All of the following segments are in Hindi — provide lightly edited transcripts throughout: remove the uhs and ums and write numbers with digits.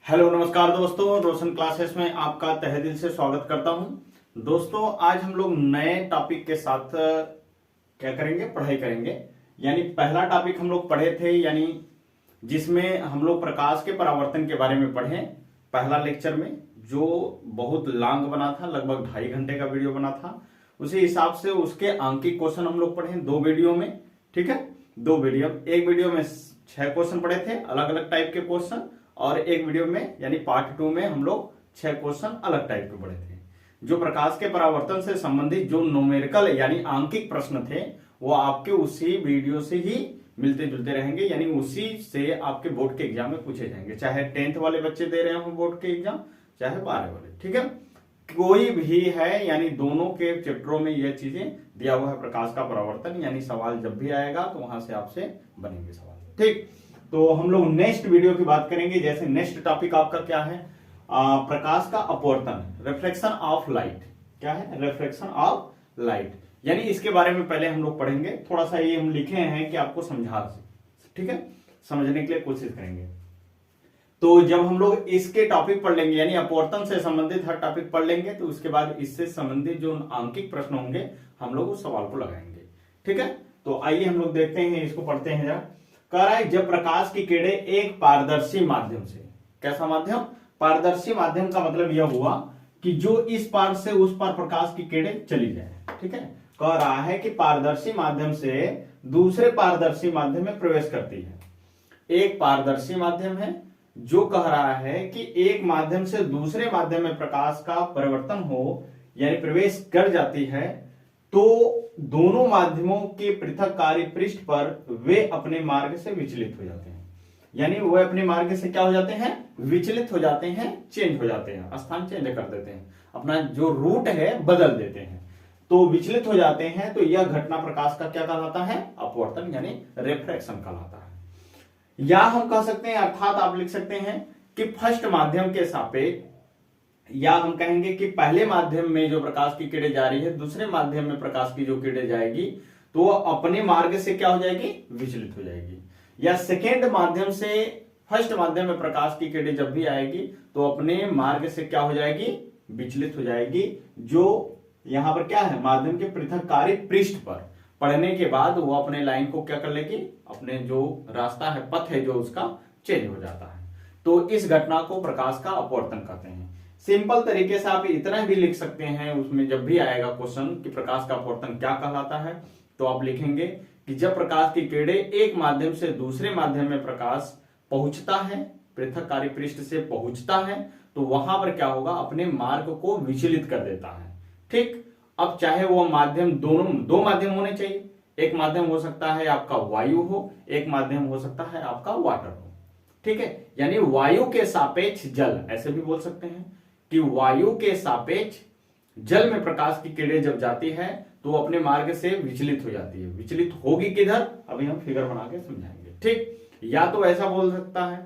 हेलो नमस्कार दोस्तों, रोशन क्लासेस में आपका तहे दिल से स्वागत करता हूं। दोस्तों आज हम लोग नए टॉपिक के साथ क्या करेंगे, पढ़ाई करेंगे। यानी पहला टॉपिक हम लोग पढ़े थे, यानी जिसमें हम लोग प्रकाश के परावर्तन के बारे में पढ़े पहला लेक्चर में, जो बहुत लॉन्ग बना था, लगभग 2.5 घंटे का वीडियो बना था। उसी हिसाब से उसके अंकित क्वेश्चन हम लोग पढ़े 2 वीडियो में। ठीक है, 2 वीडियो, एक वीडियो में 6 क्वेश्चन पढ़े थे, अलग अलग टाइप के क्वेश्चन, और एक वीडियो में यानी पार्ट 2 में हम लोग 6 क्वेश्चन अलग टाइप के पढ़े थे। जो प्रकाश के परावर्तन से संबंधित जो न्यूमेरिकल यानी आंकिक प्रश्न थे, वो आपके उसी वीडियो से ही मिलते जुलते रहेंगे, यानी उसी से आपके बोर्ड के एग्जाम में पूछे जाएंगे, चाहे 10th वाले बच्चे दे रहे हो बोर्ड के एग्जाम, चाहे 12 वाले। ठीक है, कोई भी है, यानी दोनों के चैप्टरों में यह चीजें दिया हुआ है। प्रकाश का परावर्तन यानी सवाल जब भी आएगा तो वहां से आपसे बनेंगे सवाल। ठीक, तो हम लोग नेक्स्ट वीडियो की बात करेंगे। जैसे नेक्स्ट टॉपिक आपका क्या है, प्रकाश का अपवर्तन, रिफ्लेक्शन ऑफ लाइट। क्या है? रिफ्लेक्शन ऑफ लाइट, यानी इसके बारे में पहले हम लोग पढ़ेंगे। थोड़ा सा ये हम लिखे हैं कि आपको समझा, ठीक है, समझने के लिए कोशिश करेंगे। तो जब हम लोग इसके टॉपिक पढ़ लेंगे, यानी अपवर्तन से संबंधित हर टॉपिक पढ़ लेंगे, तो उसके बाद इससे संबंधित जो आंकिक प्रश्न होंगे हम लोग उस सवाल को लगाएंगे। ठीक है, तो आइए हम लोग देखते हैं, इसको पढ़ते हैं जरा। कह रहा है जब प्रकाश की किरणें एक पारदर्शी माध्यम से, कैसा माध्यम? पारदर्शी माध्यम का मतलब यह हुआ कि जो इस पार से उस पार प्रकाश की किरणें चली जाए। ठीक है, कह रहा है कि पारदर्शी माध्यम से दूसरे पारदर्शी माध्यम में प्रवेश करती है। एक पारदर्शी माध्यम है जो कह रहा है कि एक माध्यम से दूसरे माध्यम में प्रकाश का परिवर्तन हो, यानी प्रवेश कर जाती है, तो दोनों माध्यमों के पृथककारी पृष्ठ पर वे अपने मार्ग से विचलित हो जाते हैं। यानी वे अपने मार्ग से क्या हो जाते हैं? विचलित हो जाते हैं, चेंज हो जाते हैं, स्थान चेंज कर देते हैं, अपना जो रूट है बदल देते हैं, तो विचलित हो जाते हैं। तो यह घटना प्रकाश का क्या कहलाता है? अपवर्तन यानी रिफ्रैक्शन कहलाता है। या हम कह सकते हैं, अर्थात आप लिख सकते हैं कि फर्स्ट माध्यम के सापेक्ष, या हम कहेंगे कि पहले माध्यम में जो प्रकाश की किरणें जा रही है, दूसरे माध्यम में प्रकाश की जो किरणें जाएगी, तो वो अपने मार्ग से क्या हो जाएगी? विचलित हो जाएगी। या सेकेंड माध्यम से फर्स्ट माध्यम में प्रकाश की किरणें जब भी आएगी, तो अपने मार्ग से क्या हो जाएगी? विचलित हो जाएगी। जो यहां पर क्या है? माध्यम के पृथककारी पृष्ठ पर पड़ने के बाद वो अपने लाइन को क्या कर लेगी? अपने जो रास्ता है, पथ है जो उसका, चेंज हो जाता है। तो इस घटना को प्रकाश का अपवर्तन कहते हैं। सिंपल तरीके से आप इतना भी लिख सकते हैं, उसमें जब भी आएगा क्वेश्चन कि प्रकाश का अपवर्तन क्या कहलाता है, तो आप लिखेंगे कि जब प्रकाश की किरणें एक माध्यम से दूसरे माध्यम में प्रकाश पहुंचता है, पृथककारी पृष्ठ से पहुंचता है, तो वहां पर क्या होगा? अपने मार्ग को विचलित कर देता है। ठीक, अब चाहे वो माध्यम दो माध्यम होने चाहिए। एक माध्यम हो सकता है आपका वायु हो, एक माध्यम हो सकता है आपका वाटर हो। ठीक है, यानी वायु के सापेक्ष जल, ऐसे भी बोल सकते हैं कि वायु के सापेक्ष जल में प्रकाश की किरणें जब जाती है तो अपने मार्ग से विचलित हो जाती है। विचलित होगी किधर? अभी हम फिगर बना के समझाएंगे। ठीक, या तो ऐसा बोल सकता है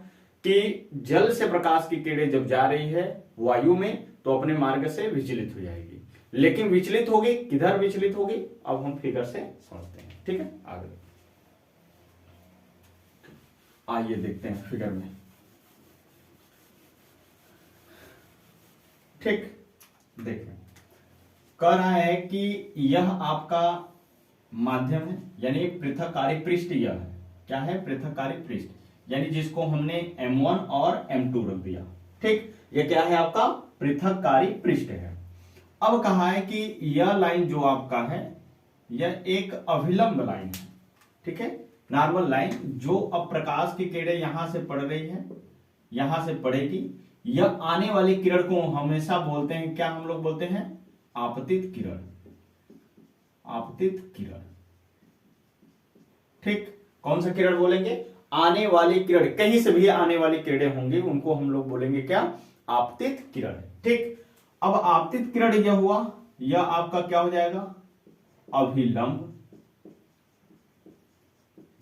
कि जल से प्रकाश की किरणें जब जा रही है वायु में, तो अपने मार्ग से विचलित हो जाएगी। लेकिन विचलित होगी किधर? विचलित होगी, अब हम फिगर से समझते हैं। ठीक है, आगे आइए देखते हैं फिगर में। ठीक, देखें, कह रहा है कि यह आपका माध्यम है, यानी पृथककारी पृष्ठ। यह है क्या है? पृथककारी पृष्ठ, यानी जिसको हमने M1 और M2 रख दिया। ठीक, यह क्या है? आपका पृथककारी पृष्ठ है। अब कहा है कि यह लाइन जो आपका है, यह एक अभिलंब लाइन है। ठीक है, नॉर्मल लाइन, जो अब प्रकाश की किरणें यहां से पड़ रही है, यहां से पड़ेगी। यह आने वाली किरण को हमेशा बोलते हैं, क्या हम लोग बोलते हैं? आपतित किरण। आपतित किरण। ठीक, कौन सा किरण बोलेंगे? आने वाली किरण, कहीं से भी आने वाली किरणें होंगी, उनको हम लोग बोलेंगे क्या? आपतित किरण। ठीक, अब आपतित किरण यह हुआ, यह आपका क्या हो जाएगा? अभिलंब,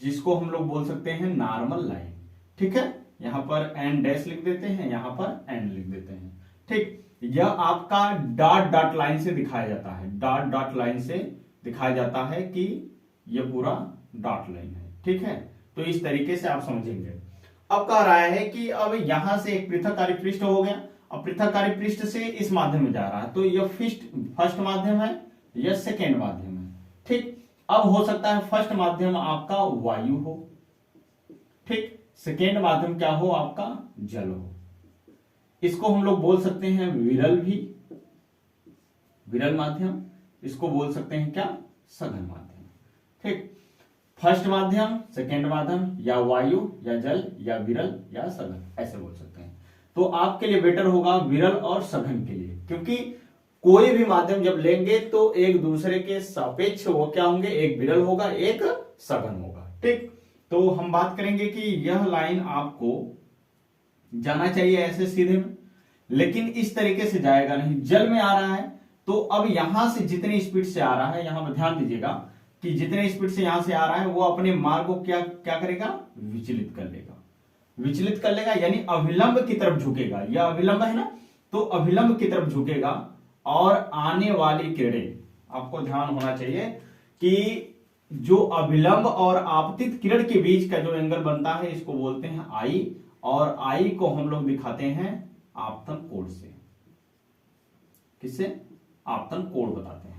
जिसको हम लोग बोल सकते हैं नॉर्मल लाइन। ठीक है, यहां पर एन डैश लिख देते हैं, यहां पर एन लिख देते हैं। ठीक, यह आपका डॉट डॉट लाइन से दिखाया जाता है, डॉट डॉट लाइन से दिखाया जाता है कि यह पूरा डॉट लाइन है। ठीक है, तो इस तरीके से आप समझेंगे। अब कह रहा है कि अब यहां से एक पृथककारी पृष्ठ हो गया, अब पृथककारी पृष्ठ से इस माध्यम में जा रहा है, तो यह फर्स्ट माध्यम है, यह सेकेंड माध्यम है। ठीक, अब हो सकता है फर्स्ट माध्यम आपका वायु हो, ठीक, सेकेंड माध्यम क्या हो आपका जल हो। इसको हम लोग बोल सकते हैं विरल भी, विरल माध्यम, इसको बोल सकते हैं क्या सघन माध्यम। ठीक, फर्स्ट माध्यम, सेकेंड माध्यम, या वायु या जल या विरल या सघन, ऐसे बोल सकते हैं। तो आपके लिए बेटर होगा विरल और सघन के लिए, क्योंकि कोई भी माध्यम जब लेंगे तो एक दूसरे के सापेक्ष वो क्या होंगे, एक विरल होगा एक सघन होगा। ठीक, तो हम बात करेंगे कि यह लाइन आपको जाना चाहिए ऐसे सीधे में, लेकिन इस तरीके से जाएगा नहीं, जल में आ रहा है तो अब यहां से जितनी स्पीड से आ रहा है, यहां पर ध्यान दीजिएगा कि जितने स्पीड से यहां से आ रहा है वो अपने मार्ग को क्या करेगा, विचलित कर लेगा, विचलित कर लेगा, यानी अभिलंब की तरफ झुकेगा। यह अभिलंब है ना, तो अभिलंब की तरफ झुकेगा और आने वाली किरणें, आपको ध्यान होना चाहिए कि जो अभिलंब और आपतित किरण के बीच का जो एंगल बनता है इसको बोलते हैं आई, और आई को हम लोग दिखाते हैं आपतन कोण से। किससे? आपतन कोण बताते हैं।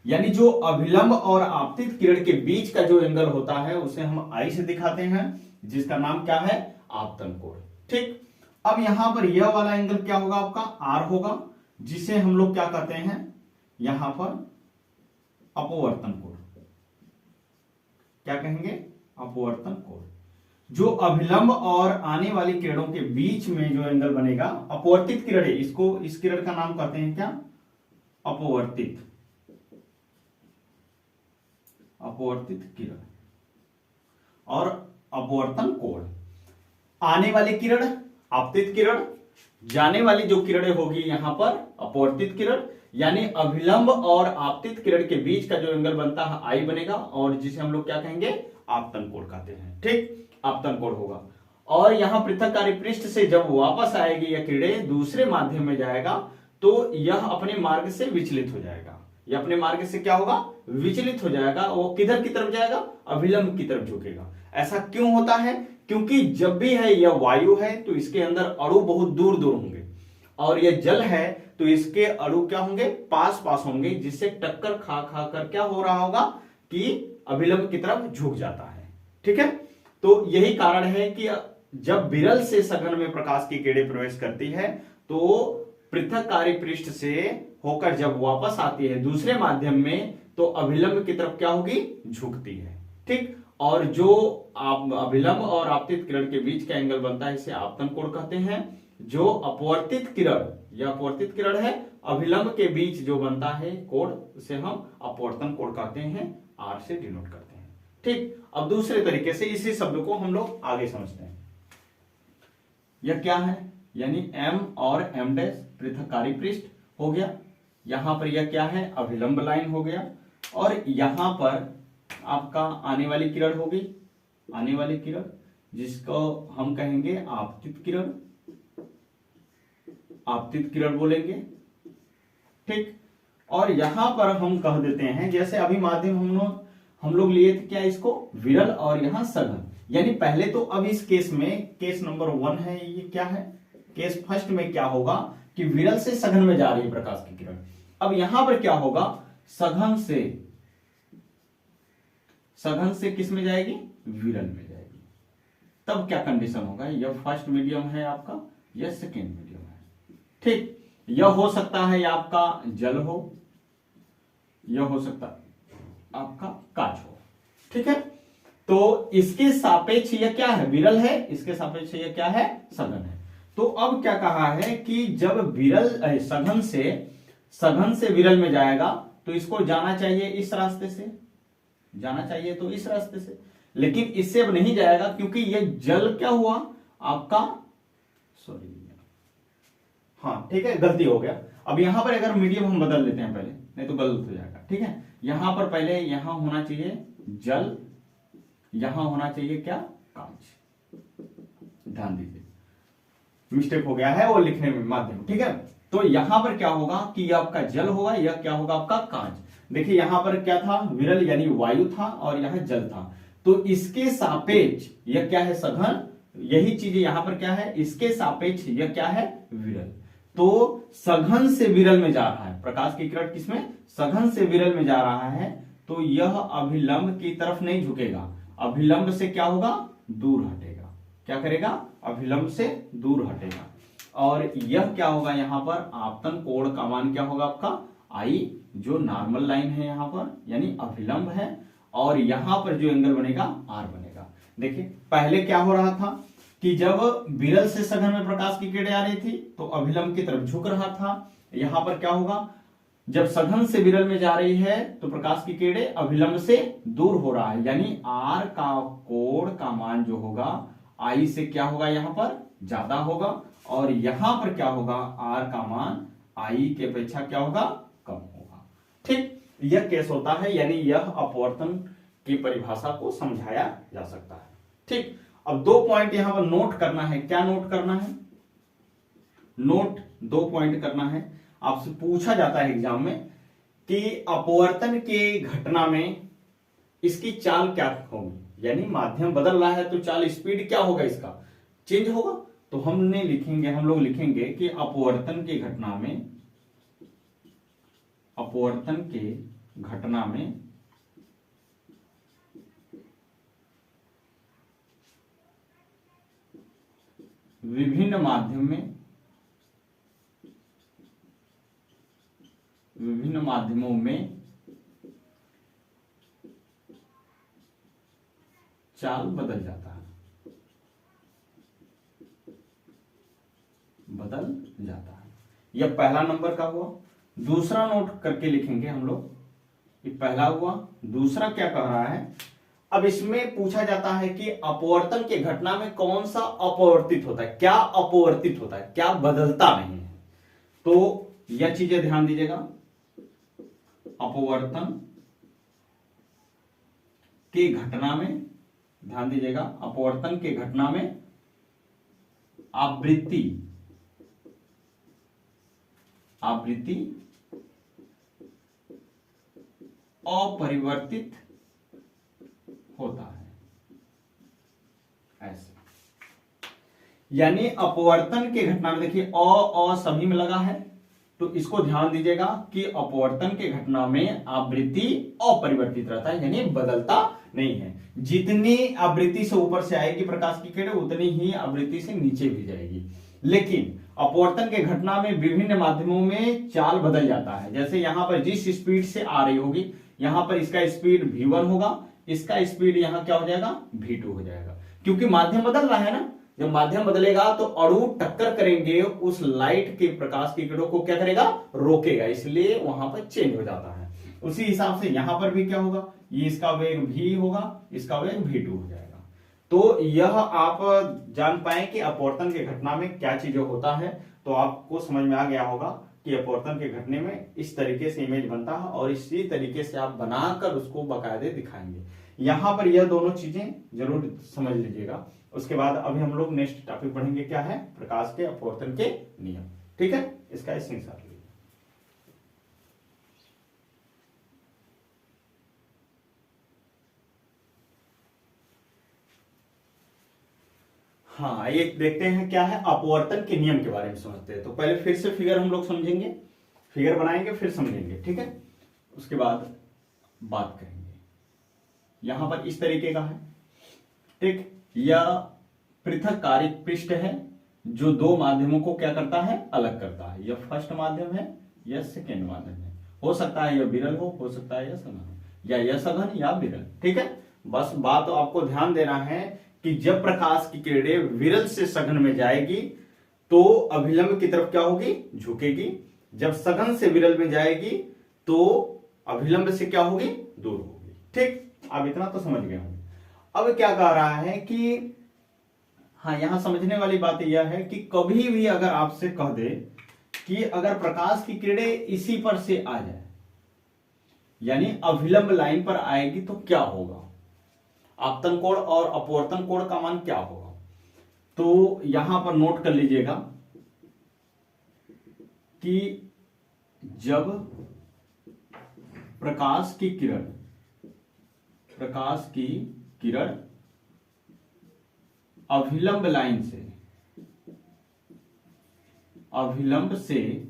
यानी जो अभिलंब और आपतित किरण के बीच का जो एंगल होता है उसे हम आई से दिखाते हैं, जिसका नाम क्या है, आपतन कोण। ठीक, अब यहां पर यह वाला एंगल क्या होगा आपका आर होगा, जिसे हम लोग क्या कहते हैं यहां पर अपवर्तन कोण। क्या कहेंगे, अपवर्तन कोण। जो अभिलंब और आने वाली किरणों के बीच में जो एंगल बनेगा, अपवर्तित किरण है, इसको इस किरण का नाम कहते हैं क्या, अपवर्तित, अपवर्तित किरण और अपवर्तन कोण। आने वाली किरण आपतित किरण, जाने वाली जो किरणें होगी यहां पर अपवर्तित किरण, यानी अभिलंब और आपतित किरण के बीच का जो एंगल बनता है आई बनेगा, और जिसे हम लोग क्या कहेंगे, आपतन कोण कहते हैं। ठीक, आपतन कोण होगा। और यहां पृथककारी पृष्ठ से जब वापस आएगी यह किरणें दूसरे माध्यम में जाएगा तो यह अपने मार्ग से विचलित हो जाएगा, यह अपने मार्ग से क्या होगा, विचलित हो जाएगा। वो किधर की तरफ जाएगा, अभिलंब की तरफ झुकेगा। ऐसा क्यों होता है, क्योंकि जब भी है यह वायु है तो इसके अंदर अणु बहुत दूर दूर होंगे, और यह जल है तो इसके अणु क्या होंगे, पास पास होंगे, जिससे टक्कर खा खा कर क्या हो रहा होगा कि अभिलंब की तरफ झुक जाता है। ठीक है, तो यही कारण है कि जब विरल से सघन में प्रकाश की किरणें प्रवेश करती है तो पृथककारी पृष्ठ से होकर जब वापस आती है दूसरे माध्यम में तो अभिलंब की तरफ क्या होगी, झुकती है। ठीक, और जो अभिलंब और आपतित किरण के बीच का एंगल बनता है इसे आपतन कोण कहते हैं। जो अपवर्तित किरण, यह अपवर्तित किरण है, अभिलंब के बीच जो बनता है कोण उसे हम अपवर्तन कोण कहते हैं, आर से डिनोट करते हैं। ठीक, अब दूसरे तरीके से इसी शब्द को हम लोग आगे समझते हैं। यह क्या है, यानी एम और एम डैश पृथककारी पृष्ठ हो गया, यहां पर यह क्या है, अभिलंब लाइन हो गया, और यहां पर आपका आने वाली किरण होगी, आने वाली किरण जिसको हम कहेंगे आपतित किरण, आपतित किरण बोलेंगे। ठीक, और यहां पर हम कह देते हैं, जैसे अभी माध्यम हम लोग लिए थे क्या, इसको विरल और यहां सघन। यानी पहले तो अब इस केस में, केस नंबर 1 है, ये क्या है, केस फर्स्ट में क्या होगा कि विरल से सघन में जा रही है प्रकाश की किरण। अब यहां पर क्या होगा, सघन से किस में जाएगी, विरल में जाएगी। तब क्या कंडीशन होगा, यह फर्स्ट मीडियम है आपका, यह सेकेंड मीडियम है। ठीक, यह हो सकता है आपका जल हो, यह हो सकता है आपका कांच हो। ठीक है, तो इसके सापेक्ष यह क्या है, विरल है, इसके सापेक्ष यह क्या है, सघन है। तो अब क्या कहा है कि जब विरल सघन से विरल में जाएगा तो इसको जाना चाहिए इस रास्ते से, जाना चाहिए तो इस रास्ते से, लेकिन इससे अब नहीं जाएगा क्योंकि यह जल क्या हुआ आपका, सॉरी, हाँ ठीक है, गलती हो गया। अब यहां पर अगर मीडियम हम बदल लेते हैं पहले, नहीं तो गलत हो जाएगा। ठीक है, यहां पर पहले यहां होना चाहिए जल, यहां होना चाहिए क्या, कांच। ध्यान दीजिए, मिस्टेक हो गया है वो लिखने में माध्यम। ठीक है, तो यहां पर क्या होगा कि यह आपका जल होगा, यह क्या होगा आपका कांच। देखिए यहां पर क्या था, विरल यानी वायु था और यहां जल था, तो इसके सापेक्ष यह क्या है, सघन, यही चीज यहां पर क्या है, इसके सापेक्ष यह क्या है, विरल। तो सघन से विरल में जा रहा है प्रकाश की किरण, किसमें, सघन से विरल में जा रहा है, तो यह अभिलंब की तरफ नहीं झुकेगा, अभिलंब से क्या होगा, दूर हटेगा। क्या करेगा, अभिलंब से दूर हटेगा। और यह क्या होगा, यहां पर आपतन कोण का मान क्या होगा आपका, आई, जो नॉर्मल लाइन है यहां पर यानी अभिलंब है, और यहां पर जो एंगल बनेगा आर बनेगा। देखिए पहले क्या हो रहा था कि जब विरल से सघन में प्रकाश की किरणें आ रही थी तो अभिलंब की तरफ झुक रहा था। यहां पर क्या होगा, जब सघन से विरल में जा रही है तो प्रकाश की किरणें अभिलंब से दूर हो रहा है, यानी आर का कोण का मान जो होगा आई से क्या होगा, यहां पर ज्यादा होगा, और यहां पर क्या होगा, आर का मान आई के अपेक्षा क्या होगा, कम होगा। ठीक, यह केस होता है, यानी यह अपवर्तन की परिभाषा को समझाया जा सकता है। ठीक, अब 2 पॉइंट यहां पर नोट करना है। क्या नोट करना है, नोट 2 पॉइंट करना है। आपसे पूछा जाता है एग्जाम में कि अपवर्तन के घटना में इसकी चाल क्या होगी, यानी माध्यम बदल रहा है तो चाल स्पीड क्या होगा, इसका चेंज होगा। तो हम लोग लिखेंगे कि अपवर्तन के घटना में, अपवर्तन के घटना में विभिन्न माध्यमों में चाल बदल जाता है, यह पहला नंबर का हुआ। दूसरा नोट करके लिखेंगे हम लोग, ये पहला हुआ। दूसरा क्या कह रहा है, अब इसमें पूछा जाता है कि अपवर्तन के घटना में कौन सा अपवर्तित होता है, क्या अपवर्तित होता है, क्या बदलता नहीं है। तो यह चीजें ध्यान दीजिएगा, अपवर्तन के घटना में, ध्यान दीजिएगा, अपवर्तन के घटना में आवृत्ति अपरिवर्तित होता है, ऐसे। यानी अपवर्तन के घटना में, देखिए अ सभी में लगा है, तो इसको ध्यान दीजिएगा कि अपवर्तन के घटना में आवृत्ति अपरिवर्तित रहता है, यानी बदलता नहीं है। जितनी आवृत्ति से ऊपर से आएगी प्रकाश की किरण, उतनी ही आवृत्ति से नीचे भी जाएगी। लेकिन अपवर्तन के घटना में विभिन्न माध्यमों में चाल बदल जाता है। जैसे यहां पर जिस स्पीड से आ रही होगी, यहां पर इसका स्पीड v1 होगा, इसका स्पीड यहां क्या हो जाएगा, v2 हो जाएगा, क्योंकि माध्यम बदल रहा है ना। जब माध्यम बदलेगा तो अणु टक्कर करेंगे, उस लाइट के प्रकाश की किरणों को क्या करेगा, रोकेगा, इसलिए वहां पर चेंज हो जाता है। उसी हिसाब से यहां पर भी क्या होगा, ये इसका वेग v होगा, इसका वेग v2 हो जाएगा। तो यह आप जान पाए कि अपवर्तन के घटना में क्या चीजें होता है, तो आपको समझ में आ गया होगा कि अपवर्तन के घटने में इस तरीके से इमेज बनता है, और इसी तरीके से आप बनाकर उसको बाकायदे दिखाएंगे। यहां पर यह दोनों चीजें जरूर समझ लीजिएगा। उसके बाद अभी हम लोग नेक्स्ट टॉपिक पढ़ेंगे, क्या है, प्रकाश के अपवर्तन के नियम। ठीक है, इसका स्क्रीनशॉट लीजिए। हाँ, ये देखते हैं क्या है, अपवर्तन के नियम के बारे में समझते हैं। तो पहले फिर से फिगर हम लोग समझेंगे, फिगर बनाएंगे फिर समझेंगे, ठीक है। उसके बाद बात करेंगे। यहां पर इस तरीके का है, ठीक। यह पृथक कारिक पृष्ठ है जो दो माध्यमों को क्या करता है, अलग करता है। यह फर्स्ट माध्यम है, यह सेकेंड माध्यम है। हो सकता है यह विरल हो सकता है यह सघन, या यह सघन या विरल, ठीक है। बस बात आपको ध्यान देना है कि जब प्रकाश की किरणें विरल से सघन में जाएगी तो अभिलंब की तरफ क्या होगी, झुकेगी। जब सघन से विरल में जाएगी तो अभिलंब से क्या होगी, दूर होगी। ठीक, अब इतना तो समझ गए होंगे। अब क्या कह रहा है कि हाँ, यहां समझने वाली बात यह है कि कभी भी अगर आपसे कह दे कि अगर प्रकाश की किरणें इसी पर से आ जाए, यानी अभिलंब लाइन पर आएगी, तो क्या होगा, आपतन कोण और अपवर्तन कोण का मान क्या होगा। तो यहां पर नोट कर लीजिएगा कि जब प्रकाश की किरण अभिलंब लाइन से, अभिलंब से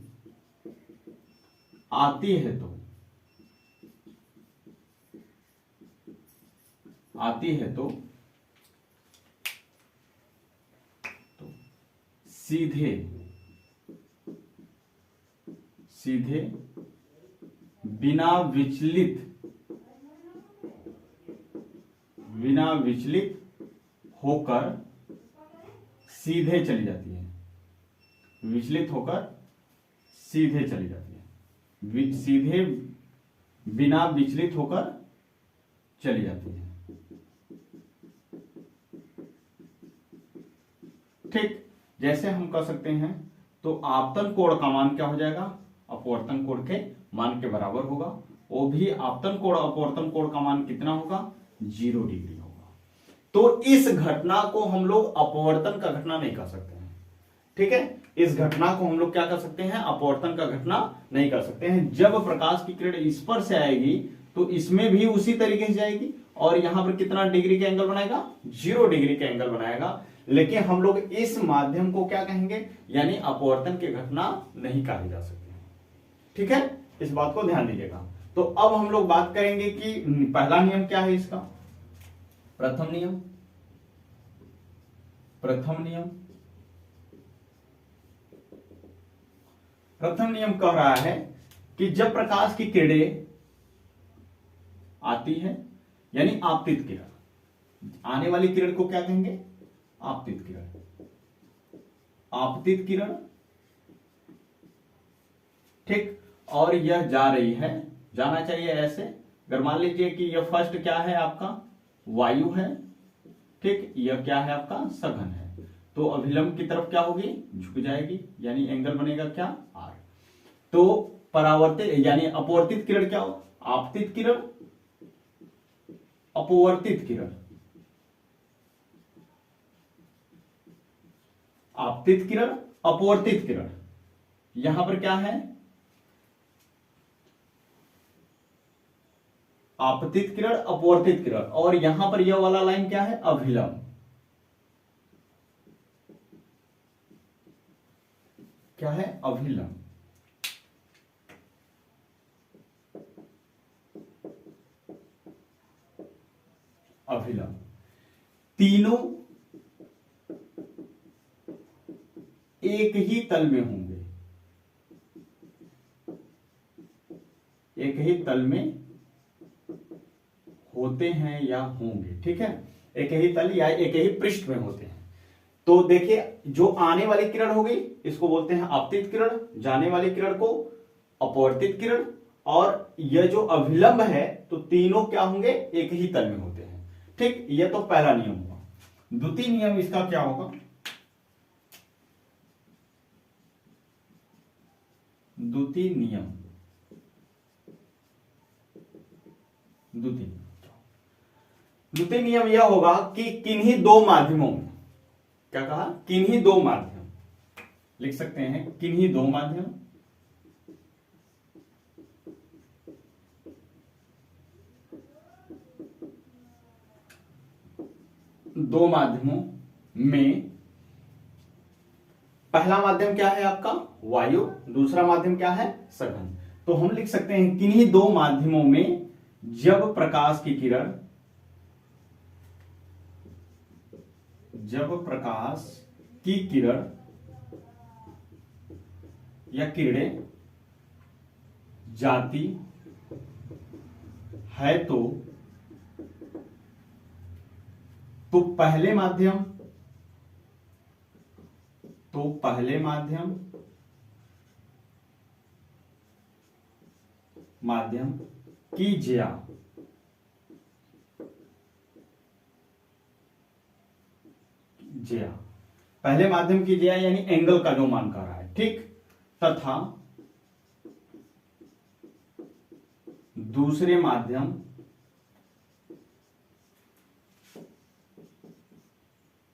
आती है तो, आती है तो सीधे, सीधे बिना विचलित, बिना विचलित होकर सीधे चली जाती है, विचलित होकर सीधे चली जाती है, सीधे बिना विचलित होकर चली जाती है। ठीक, जैसे हम कह सकते हैं तो आपतन कोण का मान क्या हो जाएगा, अपवर्तन कोण के मान के बराबर होगा। वो भी आपतन कोण अपवर्तन कोण का मान कितना होगा, 0 डिग्री होगा। तो इस घटना को हम लोग अपवर्तन का घटना नहीं कह सकते हैं। ठीक है, इस घटना को हम लोग क्या कर सकते हैं, अपवर्तन का घटना नहीं कर सकते हैं। जब प्रकाश की किरण इस पर से आएगी तो इसमें भी उसी तरीके से जाएगी और यहां पर कितना डिग्री का एंगल बनाएगा, 0 डिग्री का एंगल बनाएगा। लेकिन हम लोग इस माध्यम को क्या कहेंगे, यानी अपवर्तन की घटना नहीं कही जा सकती। ठीक है, इस बात को ध्यान दीजिएगा। तो अब हम लोग बात करेंगे कि पहला नियम क्या है इसका, प्रथम नियम। प्रथम नियम, प्रथम नियम कह रहा है कि जब प्रकाश की किरणें आती है, यानी आपतित किरण, आने वाली किरण को क्या कहेंगे, आपतित किरण, आपतित किरण। ठीक, और यह जा रही है, जाना चाहिए ऐसे। अगर मान लीजिए कि यह फर्स्ट क्या है आपका, वायु है। ठीक, यह क्या है आपका, सघन है। तो अभिलंब की तरफ क्या होगी, झुक जाएगी, यानी एंगल बनेगा क्या, आर। तो परावर्तित यानी अपवर्तित किरण क्या हो, आपतित किरण, अपवर्तित किरण, आपतित किरण, अपवर्तित किरण। यहां पर क्या है, आपतित किरण, अपवर्तित किरण, और यहां पर यह वाला लाइन क्या है, अभिलंब। क्या है, अभिलंब। अभिलंब, तीनों एक ही तल में होंगे, एक ही तल में होते हैं या होंगे। ठीक है, एक ही तल या एक ही पृष्ठ में होते हैं। तो देखिए, जो आने वाली किरण हो गई इसको बोलते हैं आपतित किरण, जाने वाली किरण को अपवर्तित किरण, और यह जो अभिलंब है तो तीनों क्या होंगे, एक ही तल में होते हैं। ठीक, यह तो पहला नियम हुआ। द्वितीय नियम इसका क्या होगा, द्वितीय नियम, द्वितीय नियम यह होगा कि किन्हीं दो माध्यमों में, क्या कहा, किन्हीं दो माध्यम, लिख सकते हैं किन्हीं दो माध्यम, दो माध्यमों में, पहला माध्यम क्या है आपका, वायु, दूसरा माध्यम क्या है, सघन। तो हम लिख सकते हैं किन्हीं दो माध्यमों में जब प्रकाश की किरण, जब प्रकाश की किरण या किरणें जाती है तो पहले माध्यम, तो पहले माध्यम, माध्यम की ज्या, ज्या, पहले माध्यम की ज्या यानी एंगल का जो मान कर रहा है। ठीक, तथा दूसरे माध्यम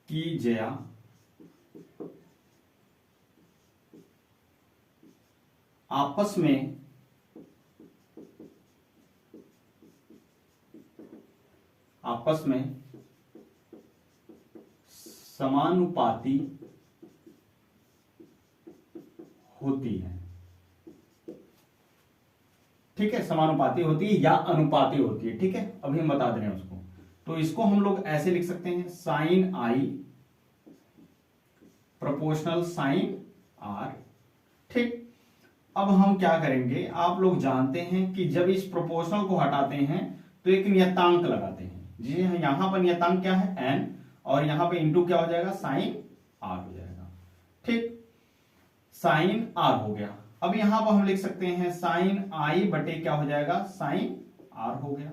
की ज्या आपस में समानुपाती होती है। ठीक है, समानुपाती होती है या अनुपाती होती है। ठीक है, अभी हम बता दे रहे हैं उसको। तो इसको हम लोग ऐसे लिख सकते हैं, sine I proportional sine R. ठीक, अब हम क्या करेंगे, आप लोग जानते हैं कि जब इस प्रोपोर्शनल को हटाते हैं तो एक नियतांक लगाते हैं। जी यहां पर नियतांक क्या है, n, और यहां पे इंटू क्या हो जाएगा, साइन आर हो जाएगा। ठीक, साइन आर हो गया। अब यहां पर हम लिख सकते हैं साइन आई बटे क्या हो जाएगा, साइन आर हो गया,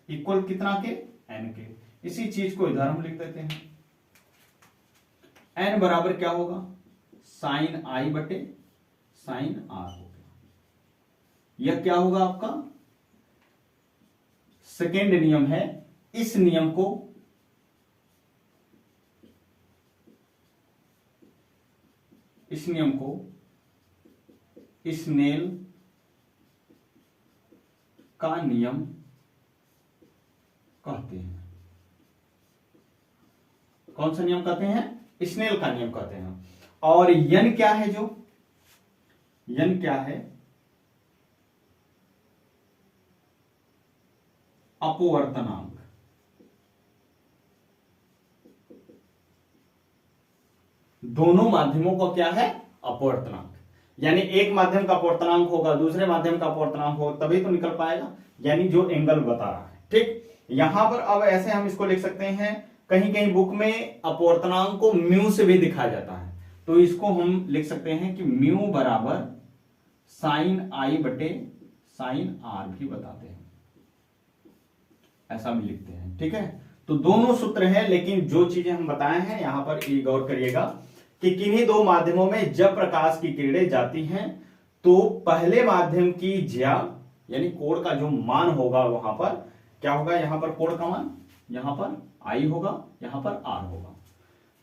इक्वल कितना के, n के। इसी चीज को इधर हम लिख देते हैं, n बराबर क्या होगा, साइन आई बटे साइन आर हो गया। यह क्या होगा आपका सेकेंड नियम है। इस नियम को स्नेल का नियम कहते हैं। कौन सा नियम कहते हैं, स्नेल का नियम कहते हैं। और यन क्या है, जो यन क्या है, अपवर्तनांक। दोनों माध्यमों का क्या है, अपवर्तनांक। यानी एक माध्यम का अपवर्तनांक होगा, दूसरे माध्यम का अपवर्तनांक होगा, तभी तो निकल पाएगा, यानी जो एंगल बता रहा है। ठीक, यहां पर अब ऐसे हम इसको लिख सकते हैं, कहीं कहीं बुक में अपवर्तनांक को म्यू से भी दिखाया जाता है, तो इसको हम लिख सकते हैं कि म्यू बराबर साइन आई बटे साइन आर भी बताते हैं, ऐसा भी लिखते हैं। ठीक है, तो दोनों सूत्र हैं, लेकिन जो चीजें हम बताए हैं यहां पर ये गौर करिएगा कि किन्हीं दो माध्यमों में जब प्रकाश की किरणें जाती हैं तो पहले माध्यम की ज्या यानी कोण का जो मान होगा, वहां पर क्या होगा, यहां पर कोण का मान, यहां पर आई होगा, यहां पर आर होगा।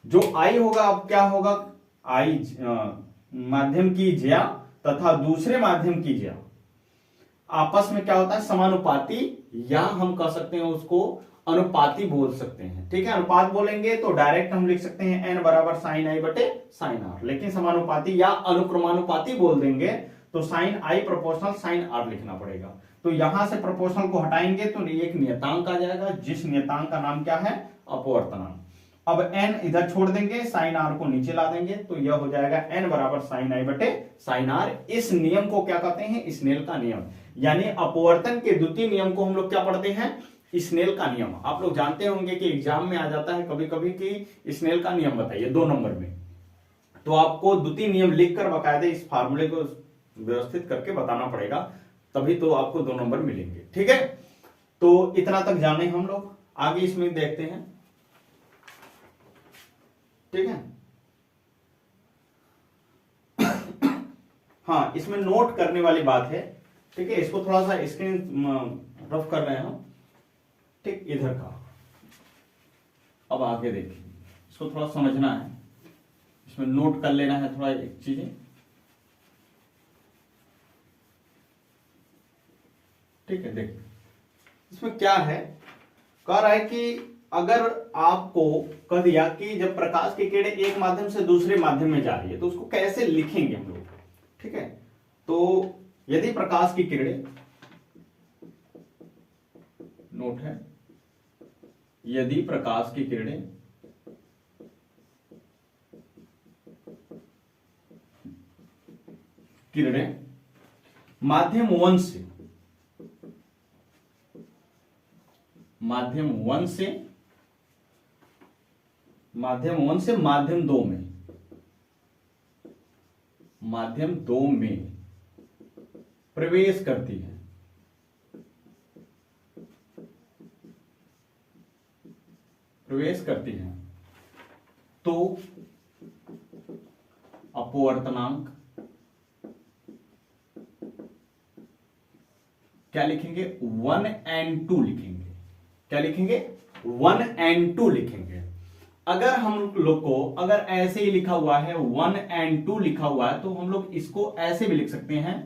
जो आई होगा अब क्या होगा, आई माध्यम की ज्या तथा दूसरे माध्यम की ज्या आपस में क्या होता है, समानुपाती, या हम कह सकते हैं उसको अनुपाती बोल सकते हैं। ठीक है, अनुपात बोलेंगे तो डायरेक्ट हम लिख सकते हैं n बराबर साइन आई बटे साइन आर, लेकिन समानुपाती या अनुक्रमानुपाती बोल देंगे तो sine I proportional sine R लिखना पड़ेगा। तो यहां से प्रोपोर्शनल को हटाएंगे तो एक नियतांक आ जाएगा, जिस नियतांक का नाम क्या है, अपवर्तनांक। अब n इधर छोड़ देंगे, साइन आर को नीचे ला देंगे, तो यह हो जाएगा n बराबर साइन आई बटे साइन आर। इस नियम को क्या कहते हैं, स्नेल का नियम। यानी अपवर्तन के द्वितीय नियम को हम लोग क्या पढ़ते हैं, स्नेल का नियम। आप लोग जानते होंगे कि एग्जाम में आ जाता है कभी कभी कि स्नेल का नियम बताइए 2 नंबर में, तो आपको द्वितीय नियम लिखकर बकायदे इस फार्मूले को व्यवस्थित करके बताना पड़ेगा, तभी तो आपको 2 नंबर मिलेंगे। ठीक है, तो इतना तक जाने हम लोग, आगे इसमें देखते हैं। ठीक है, हाँ, इसमें नोट करने वाली बात है। ठीक है, इसको थोड़ा सा स्क्रीन रफ कर रहे हैं हम। ठीक, इधर का अब आगे देखिए, इसको थोड़ा समझना है, इसमें नोट कर लेना है थोड़ा एक चीजें। ठीक है, देखिए इसमें क्या है, कह रहा है कि अगर आपको कह दिया कि जब प्रकाश की किरणें एक माध्यम से दूसरे माध्यम में जा रही है तो उसको कैसे लिखेंगे हम लोग। ठीक है, तो यदि प्रकाश की किरणें, नोट है, यदि प्रकाश की किरणें माध्यम 1 से माध्यम 1 से माध्यम 2 में प्रवेश करती है, तो अपवर्तनांक क्या लिखेंगे, 1 and 2 लिखेंगे। क्या लिखेंगे, 1 and 2 लिखेंगे। अगर हम लोग को अगर ऐसे ही लिखा हुआ है 1 and 2 लिखा हुआ है तो हम लोग इसको ऐसे भी लिख सकते हैं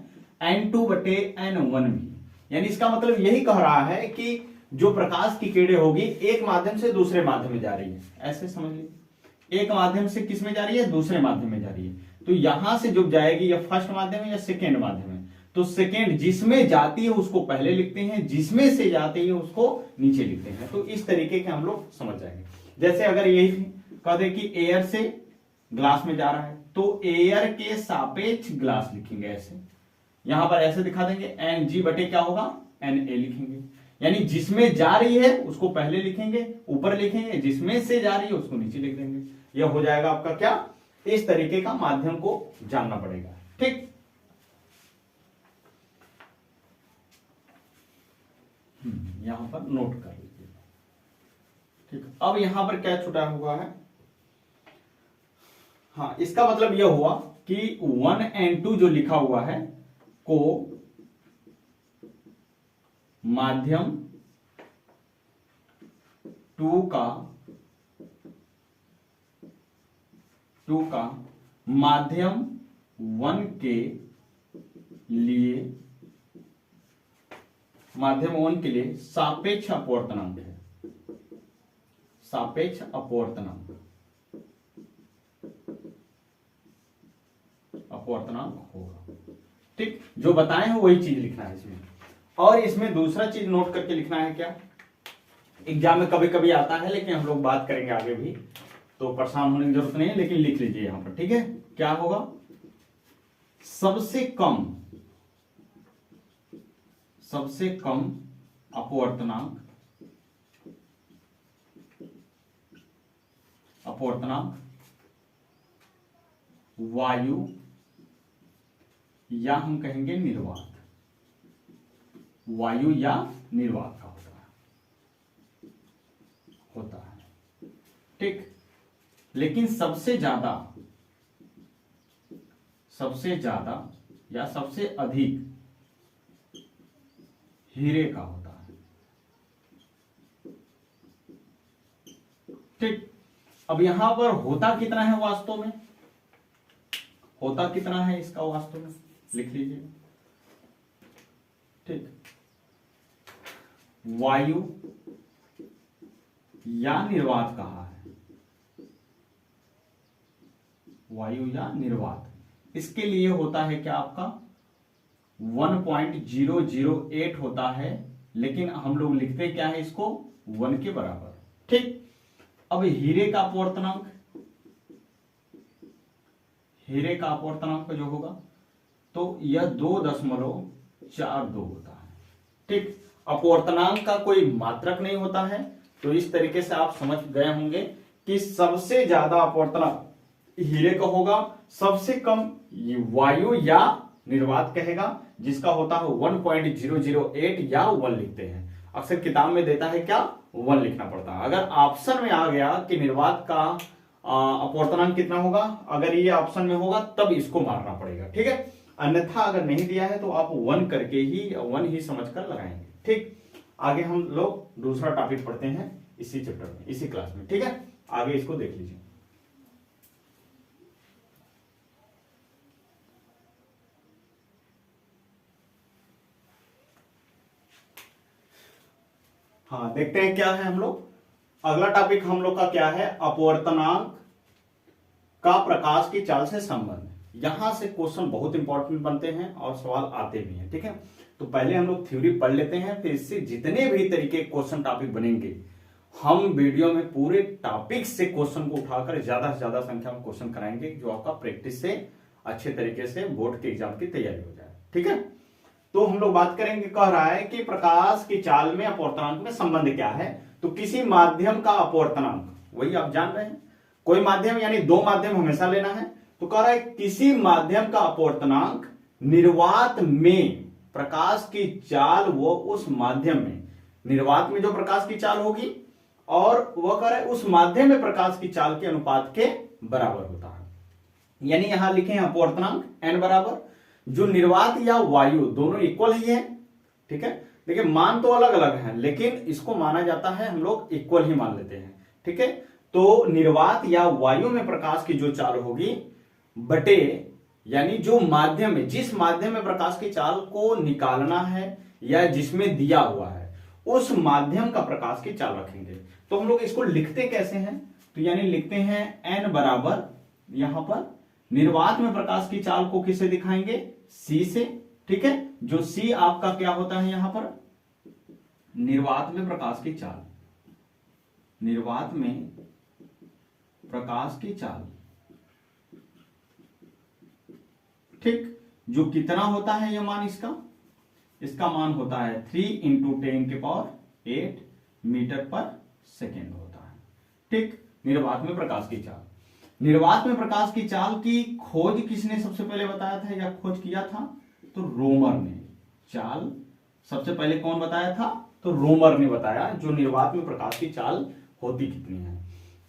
n2 बटे n1 भी। यानी इसका मतलब यही कह रहा है कि जो प्रकाश की किरणें होगी एक माध्यम से दूसरे माध्यम में जा रही है, ऐसे समझ लीजिए। एक माध्यम से किस में जा रही है, दूसरे माध्यम में जा रही है। तो यहां से जो जाएगी या फर्स्ट माध्यम है या सेकेंड माध्यम है, तो सेकेंड जिसमें जाती है उसको पहले लिखते हैं, जिसमें से जाती है उसको नीचे लिखते हैं। तो इस तरीके के हम लोग समझ जाएंगे। जैसे अगर यही कह दे कि एयर से ग्लास में जा रहा है, तो एयर के सापेक्ष ग्लास लिखेंगे ऐसे, यहां पर ऐसे दिखा देंगे, एन जी बटे क्या होगा, एन ए लिखेंगे। यानी जिसमें जा रही है उसको पहले लिखेंगे, ऊपर लिखेंगे, जिसमें से जा रही है उसको नीचे लिख देंगे। यह हो जाएगा आपका क्या, इस तरीके का माध्यम को जानना पड़ेगा। ठीक, यहां पर नोट कर लीजिए। ठीक, अब यहां पर क्या छुटा हुआ है, हाँ, इसका मतलब यह हुआ कि 1 and 2 जो लिखा हुआ है को माध्यम 2 का माध्यम 1 के लिए सापेक्ष अपवर्तनांक है, सापेक्ष अपवर्तनांक होगा। ठीक, जो बताए हैं वही चीज लिखना है इसमें। और इसमें दूसरा चीज नोट करके लिखना है क्या, एग्जाम में कभी कभी आता है, लेकिन हम लोग बात करेंगे आगे भी, तो परेशान होने की जरूरत नहीं है, लेकिन लिख लीजिए यहां पर। ठीक है, क्या होगा, सबसे कम अपवर्तनांक वायु या हम कहेंगे निर्वात, वायु या निर्वात का होता है। ठीक, लेकिन सबसे ज्यादा या सबसे अधिक हीरे का होता है। ठीक, अब यहां पर होता कितना है वास्तव में, होता कितना है इसका वास्तव में लिख लीजिए। ठीक, वायु या निर्वात कहा है, वायु या निर्वात, इसके लिए होता है क्या आपका 1.008 होता है, लेकिन हम लोग लिखते क्या है इसको 1 के बराबर। ठीक, अब हीरे का अपवर्तनांक जो होगा तो यह 2.42 होता है। ठीक, अपवर्तनांक का कोई मात्रक नहीं होता है, तो इस तरीके से आप समझ गए होंगे कि सबसे ज्यादा अपवर्तनांक हीरे का होगा, सबसे कम वायु या निर्वात कहेगा, जिसका होता है 1.008 या 1 लिखते हैं। अक्सर किताब में देता है क्या 1 लिखना पड़ता है। अगर ऑप्शन में आ गया कि निर्वात का अपवर्तनांक कितना होगा, अगर ये ऑप्शन में होगा तब इसको मारना पड़ेगा। ठीक है, अन्यथा अगर नहीं दिया है तो आप 1 करके ही 1 ही समझकर लगाएंगे। ठीक, आगे हम लोग दूसरा टॉपिक पढ़ते हैं इसी चैप्टर में, इसी क्लास में। ठीक है, आगे इसको देख लीजिए। हाँ, देखते हैं क्या है हम लोग। अगला टॉपिक हम लोग का क्या है, अपवर्तनांक का प्रकाश की चाल से संबंध। यहां से क्वेश्चन बहुत इंपॉर्टेंट बनते हैं और सवाल आते भी हैं। ठीक है, तो पहले हम लोग थ्योरी पढ़ लेते हैं, फिर इससे जितने भी तरीके क्वेश्चन टॉपिक बनेंगे हम वीडियो में पूरे टॉपिक से क्वेश्चन को उठाकर ज्यादा से ज्यादा संख्या में क्वेश्चन कराएंगे, जो आपका प्रैक्टिस से अच्छे तरीके से बोर्ड के एग्जाम की तैयारी हो जाए। ठीक है, तो हम लोग बात करेंगे, कह रहा है कि प्रकाश की चाल में अपवर्तनांक में संबंध क्या है। तो किसी माध्यम का अपवर्तनांक, वही आप जान रहे हैं, कोई माध्यम यानी 2 माध्यम हमेशा लेना है। तो कह रहा है किसी माध्यम का अपवर्तनांक निर्वात में प्रकाश की चाल वो उस माध्यम में, निर्वात में जो प्रकाश की चाल होगी और वह कह रहा है उस माध्यम में प्रकाश की चाल के अनुपात के बराबर होता है। यानी यहां लिखे हैं अपवर्तनांक n बराबर, जो निर्वात या वायु दोनों इक्वल ही है। ठीक है, देखिए मान तो अलग अलग है, लेकिन इसको माना जाता है, हम लोग इक्वल ही मान लेते हैं। ठीक है, तो निर्वात या वायु में प्रकाश की जो चाल होगी बटे, यानी जो माध्यम में, जिस माध्यम में प्रकाश की चाल को निकालना है या जिसमें दिया हुआ है उस माध्यम का प्रकाश की चाल रखेंगे। तो हम लोग इसको लिखते कैसे हैं, तो यानी लिखते हैं n बराबर, यहां पर निर्वात में प्रकाश की चाल को किससे दिखाएंगे, c से। ठीक है, जो c आपका क्या होता है यहां पर, निर्वात में प्रकाश की चाल, निर्वात में प्रकाश की चाल। ठीक, जो कितना होता है यह मान, इसका मान होता है 3 × 10⁸ मीटर पर सेकेंड होता है। ठीक, निर्वात में प्रकाश की चाल। निर्वात में प्रकाश की चाल की खोज किसने सबसे पहले बताया था या खोज किया था, तो रोमर ने। चाल सबसे पहले कौन बताया था, तो रोमर ने बताया, जो निर्वात में प्रकाश की चाल होती कितनी है।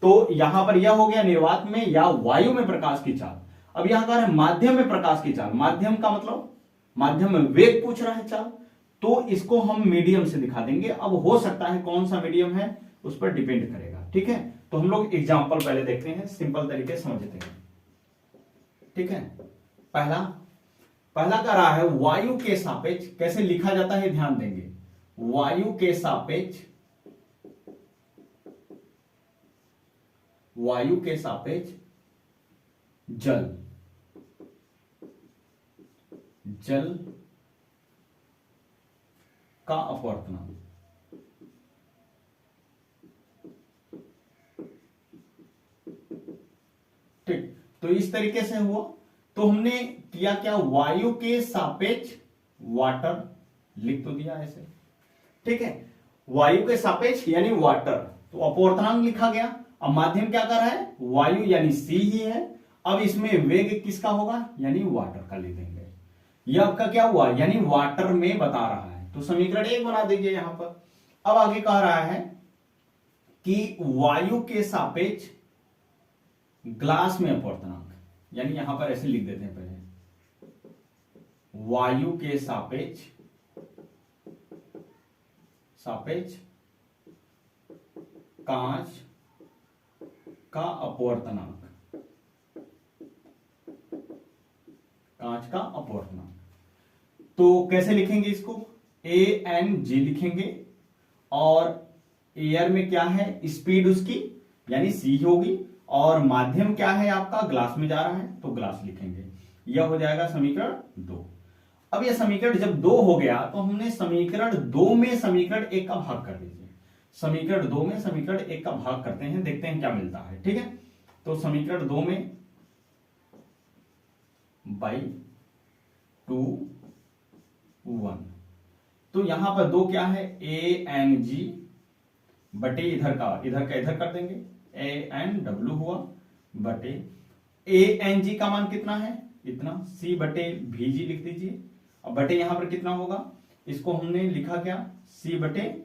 तो यहां पर यह हो गया निर्वात में या वायु में प्रकाश की चाल। अब यहां कह रहे हैं माध्यम में प्रकाश की चाल। माध्यम का मतलब, माध्यम में वेग पूछ रहा है चाल, तो इसको हम मीडियम से दिखा देंगे। अब हो सकता है कौन सा मीडियम है उस पर डिपेंड करेगा। ठीक है, तो हम लोग एग्जांपल पहले देखते हैं, सिंपल तरीके से समझते हैं। ठीक है, पहला कह रहा है वायु के सापेक्ष कैसे लिखा जाता है, ध्यान देंगे। वायु के सापेक्ष, वायु के सापेक्ष जल का अपवर्तनांक। ठीक, तो इस तरीके से हुआ। तो हमने किया क्या, वायु के सापेक्ष वाटर लिख तो दिया ऐसे। ठीक है, वायु के सापेक्ष यानी वाटर, तो अपवर्तनांक लिखा गया। अब माध्यम क्या कर रहा है, वायु यानी सी ही है। अब इसमें वेग किसका होगा, यानी वाटर का लिख देंगे। यह आपका क्या हुआ, यानी वाटर में बता रहा है, तो समीकरण 1 बना दीजिए यहां पर। अब आगे कह रहा है कि वायु के सापेक्ष ग्लास में अपवर्तनांक, यानी यहां पर ऐसे लिख देते हैं पहले, वायु के सापेक्ष कांच का अपवर्तनांक, कांच का अपवर्तनांक। तो कैसे लिखेंगे इसको, ANG लिखेंगे, और एयर में क्या है, स्पीड उसकी यानी c होगी, और माध्यम क्या है आपका, ग्लास में जा रहा है, तो ग्लास लिखेंगे। यह हो जाएगा समीकरण 2। अब यह समीकरण जब 2 हो गया, तो हमने समीकरण 2 में समीकरण 1 का भाग कर दीजिए। समीकरण 2 में समीकरण 1 का भाग करते हैं, देखते हैं क्या मिलता है। ठीक है, तो समीकरण 2 में /2 1, तो यहां पर 2 क्या है, ANG बटे इधर का इधर कर देंगे, ANW हुआ बटे ANG का मान कितना है, इतना, C बटे VG लिख दीजिए। अब बटे यहां पर कितना होगा, इसको हमने लिखा क्या, C बटे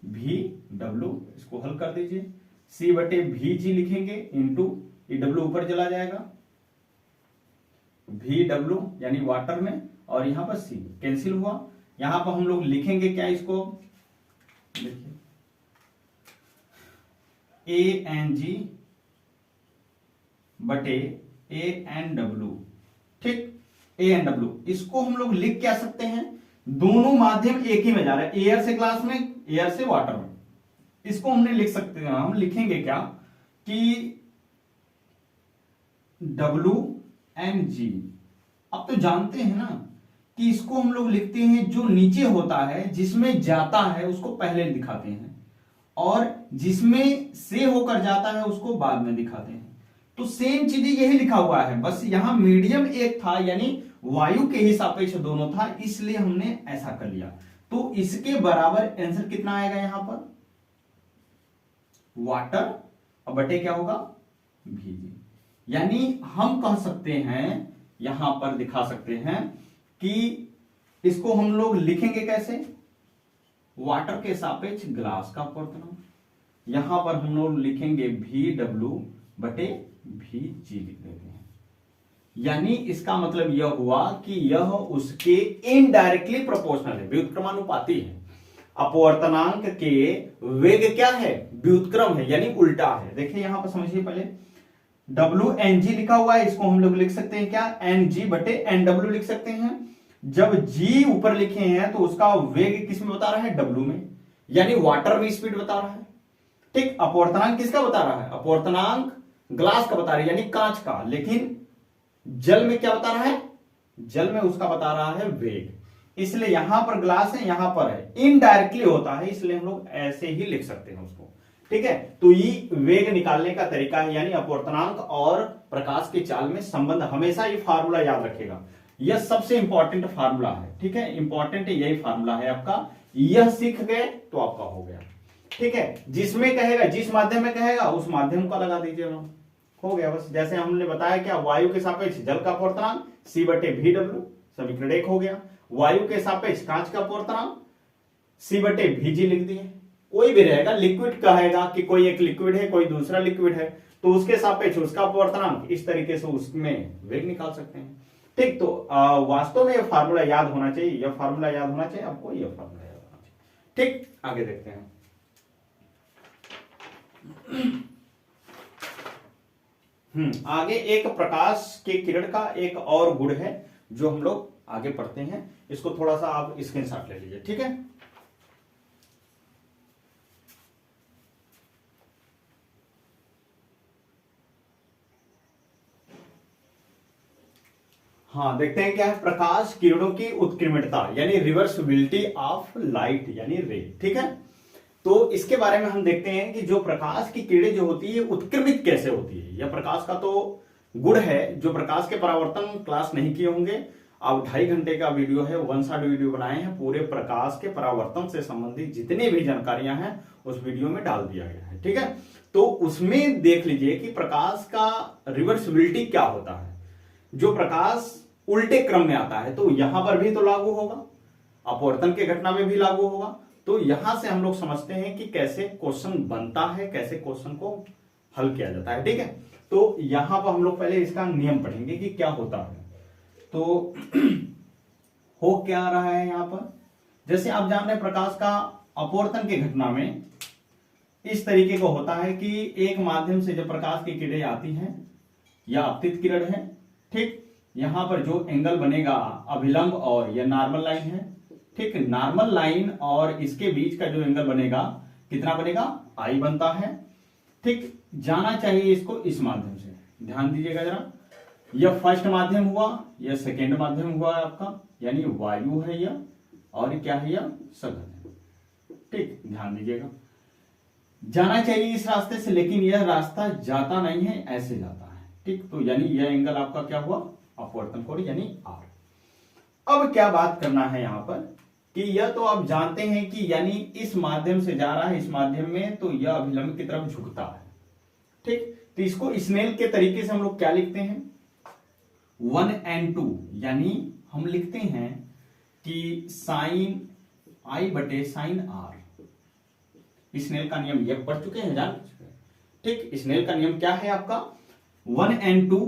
VW, इसको हल कर दीजिए। C बटे VG लिखेंगे इंटू ये W ऊपर चला जाएगा, VW यानी वाटर में, और यहां पर C कैंसिल हुआ। यहां पर हम लोग लिखेंगे क्या, इसको देखिए ANG बटे ANW। ठीक, ANW, इसको हम लोग लिख क्या सकते हैं, दोनों माध्यम एक ही में जा रहा है, एयर से ग्लास में, एयर से वाटर में। इसको हमने लिख सकते हैं, हम लिखेंगे क्या कि WNG। अब तो जानते हैं ना कि इसको हम लोग लिखते हैं, जो नीचे होता है जिसमें जाता है उसको पहले दिखाते हैं, और जिसमें से होकर जाता है उसको बाद में दिखाते हैं। तो सेम चीज यही लिखा हुआ है, बस यहां मीडियम एक था, यानी वायु के ही सापेक्ष दोनों था, इसलिए हमने ऐसा कर लिया। तो इसके बराबर आंसर कितना आएगा यहां पर, वाटर, और बटे क्या होगा, VG। यानी हम कह सकते हैं, यहां पर दिखा सकते हैं कि इसको हम लोग लिखेंगे कैसे, वाटर के सापेक्ष ग्लास का अपवर्तनांक। यहां पर हम लोग लिखेंगे VW बटे VG लिख देते हैं। यानी इसका मतलब यह हुआ कि यह उसके इनडायरेक्टली प्रोपोर्शनल है, व्युत्क्रमानुपाती है। अपवर्तनांक के वेग क्या है, व्युत्क्रम है, यानी उल्टा है। देखिए यहां पर समझिए, पहले WNG लिखा हुआ है, इसको हम लोग लिख सकते हैं क्या, NG बटे NW लिख सकते हैं। जब G ऊपर लिखे हैं तो उसका वेग किस में बता रहा है, W में, यानी वाटर में स्पीड बता रहा है। ठीक, अपवर्तनांक किसका बता रहा है? अपवर्तनांक ग्लास का बता रहा है यानी कांच का, लेकिन जल में क्या बता रहा है? जल में उसका बता रहा है वेग। इसलिए यहां पर ग्लास है, यहां पर है, इनडायरेक्टली होता है, इसलिए हम लोग ऐसे ही लिख सकते हैं उसको। ठीक है, तो ये वेग निकालने का तरीका है, यानी अपवर्तनांक और प्रकाश की चाल में संबंध। हमेशा ये फार्मूला याद रखेगा, यह सबसे इंपॉर्टेंट फार्मूला है। ठीक है, इंपॉर्टेंट यही फार्मूला है आपका, यह सीख गए तो आपका हो गया। ठीक है, जिसमें कहेगा, जिस माध्यम में कहेगा उस माध्यम का लगा दीजिए, हो गया बस। जैसे हमने बताया क्या, वायु के सापेक्ष जल का अपवर्तनांक C/VW, समीकरण 1 हो गया। वायु के सापेक्ष कांच का अपवर्तनांक C/VG लिख दिए। कोई भी रहेगा, लिक्विड कहेगा कि कोई एक लिक्विड है, कोई दूसरा लिक्विड है, तो उसके सापेक्ष उसका अपवर्तनांक, इस तरीके से उसमें वेग निकाल सकते हैं। ठीक, तो वास्तव में यह फार्मूला याद होना चाहिए, यह फार्मूला याद होना चाहिए आपको, यह फार्मूला याद होना चाहिए। ठीक, आगे देखते हैं। आगे एक प्रकाश के किरण का एक और गुण है जो हम लोग आगे पढ़ते हैं, इसको थोड़ा सा आप स्क्रीनशॉट ले लीजिए। ठीक है, हाँ देखते हैं क्या है, प्रकाश किरणों की उत्कीर्णता यानी रिवर्सिबिलिटी ऑफ लाइट यानी रे। ठीक है, तो इसके बारे में हम देखते हैं कि जो प्रकाश की किरणें जो होती है उत्क्रमित कैसे होती है। यह प्रकाश का तो गुण है, जो प्रकाश के परावर्तन क्लास नहीं किए होंगे, अब 2.5 घंटे का वीडियो है, 1 शॉट वीडियो बनाए हैं, पूरे प्रकाश के परावर्तन से संबंधित जितने भी जानकारियां हैं उस वीडियो में डाल दिया गया है। ठीक है, तो उसमें देख लीजिए कि प्रकाश का रिवर्सिबिलिटी क्या होता है। जो प्रकाश उल्टे क्रम में आता है तो यहां पर भी तो लागू होगा, अपवर्तन के घटना में भी लागू होगा। तो यहां से हम लोग समझते हैं कि कैसे क्वेश्चन बनता है, कैसे क्वेश्चन को हल किया जाता है। ठीक है, तो यहां पर हम लोग पहले इसका नियम पढ़ेंगे कि क्या होता है। तो हो क्या रहा है यहां पर, जैसे आप जान रहे हैं प्रकाश का अपवर्तन की घटना में इस तरीके का होता है कि एक माध्यम से जब प्रकाश की किरणें आती हैं या आपतित किरण है, ठीक, यहां पर जो एंगल बनेगा अभिलंब और यह नॉर्मल लाइन है। ठीक, नॉर्मल लाइन और इसके बीच का जो एंगल बनेगा कितना बनेगा, I बनता है। ठीक, जाना चाहिए इसको इस माध्यम से, ध्यान दीजिएगा जरा, यह फर्स्ट माध्यम हुआ, यह सेकेंड माध्यम हुआ आपका, यानी वायु है यह, और क्या है यह सघन है। ठीक, ध्यान दीजिएगा, जाना चाहिए इस रास्ते से, लेकिन यह रास्ता जाता नहीं है, ऐसे जाता है। ठीक, तो यानी यह एंगल आपका क्या हुआ, अपवर्तन कोण यानी R। अब क्या बात करना है यहां पर कि यह तो आप जानते हैं कि यानी इस माध्यम से जा रहा है, इस माध्यम में, तो यह अभिलंब की तरफ झुकता है। ठीक, तो इसको स्नेल के तरीके से हम लोग क्या लिखते हैं, 1 and 2, यानी हम लिखते हैं कि साइन I/sin R। स्नेल का नियम यह पढ़ चुके हैं, जान चुके हैं। ठीक, स्नेल का नियम क्या है आपका, 1 and 2,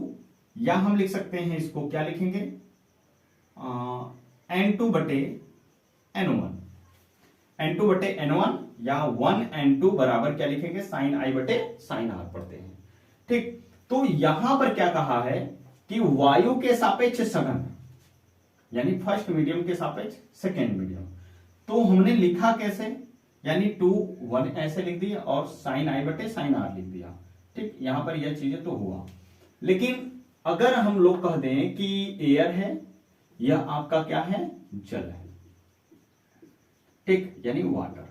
या हम लिख सकते हैं इसको, क्या लिखेंगे, N2/N1, N2/N1, या 1 and 2 बराबर क्या लिखेंगे, साइन I/sin R पढ़ते हैं। ठीक, तो यहां पर क्या कहा है कि वायु के सापेक्ष सघन, यानी फर्स्ट मीडियम के सापेक्ष सेकेंड मीडियम, तो हमने लिखा कैसे, यानी 2 1 ऐसे लिख दिया और साइन I/sin R लिख दिया। ठीक, यहां पर यह चीजें तो हुआ, लेकिन अगर हम लोग कह दें कि एयर है, यह आपका क्या है, जल है। ठीक, यानी वाटर,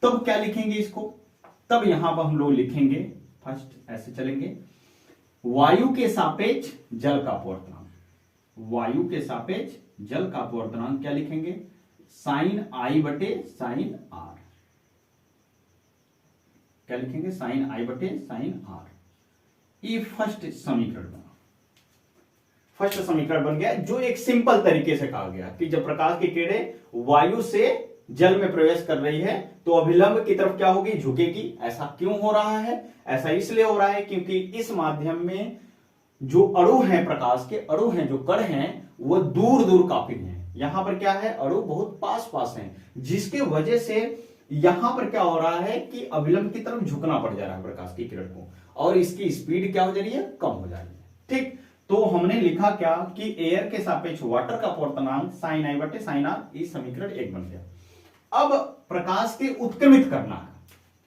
तब क्या लिखेंगे इसको, तब यहां पर हम लोग लिखेंगे, फर्स्ट ऐसे चलेंगे, वायु के सापेक्ष जल का अपवर्तनांक, वायु के सापेक्ष जल का अपवर्तनांक क्या लिखेंगे, साइन I/sin R। क्या लिखेंगे, साइन I/sin R। ये फर्स्ट समीकरण बना, फर्स्ट समीकरण बन गया, जो एक सिंपल तरीके से कहा गया कि जब प्रकाश की किरणें वायु से जल में प्रवेश कर रही है तो अभिलंब की तरफ क्या होगी, झुकेगी। ऐसा क्यों हो रहा है, ऐसा इसलिए हो रहा है क्योंकि इस माध्यम में जो अणु हैं, प्रकाश के अणु हैं, जो कण हैं, वो दूर दूर काफी हैं। यहां पर क्या है, अणु बहुत पास पास हैं, जिसके वजह से यहां पर क्या हो रहा है कि अभिलंब की तरफ झुकना पड़ जा रहा है प्रकाश की किरण को, और इसकी स्पीड क्या हो जा रही है, कम हो जा रही है। ठीक, तो हमने लिखा क्या कि एयर के सापेक्ष वाटर का अपवर्तनांक साइन I/sin R, इस समीकरण 1 बन गया। अब प्रकाश के उत्क्रमित करना है,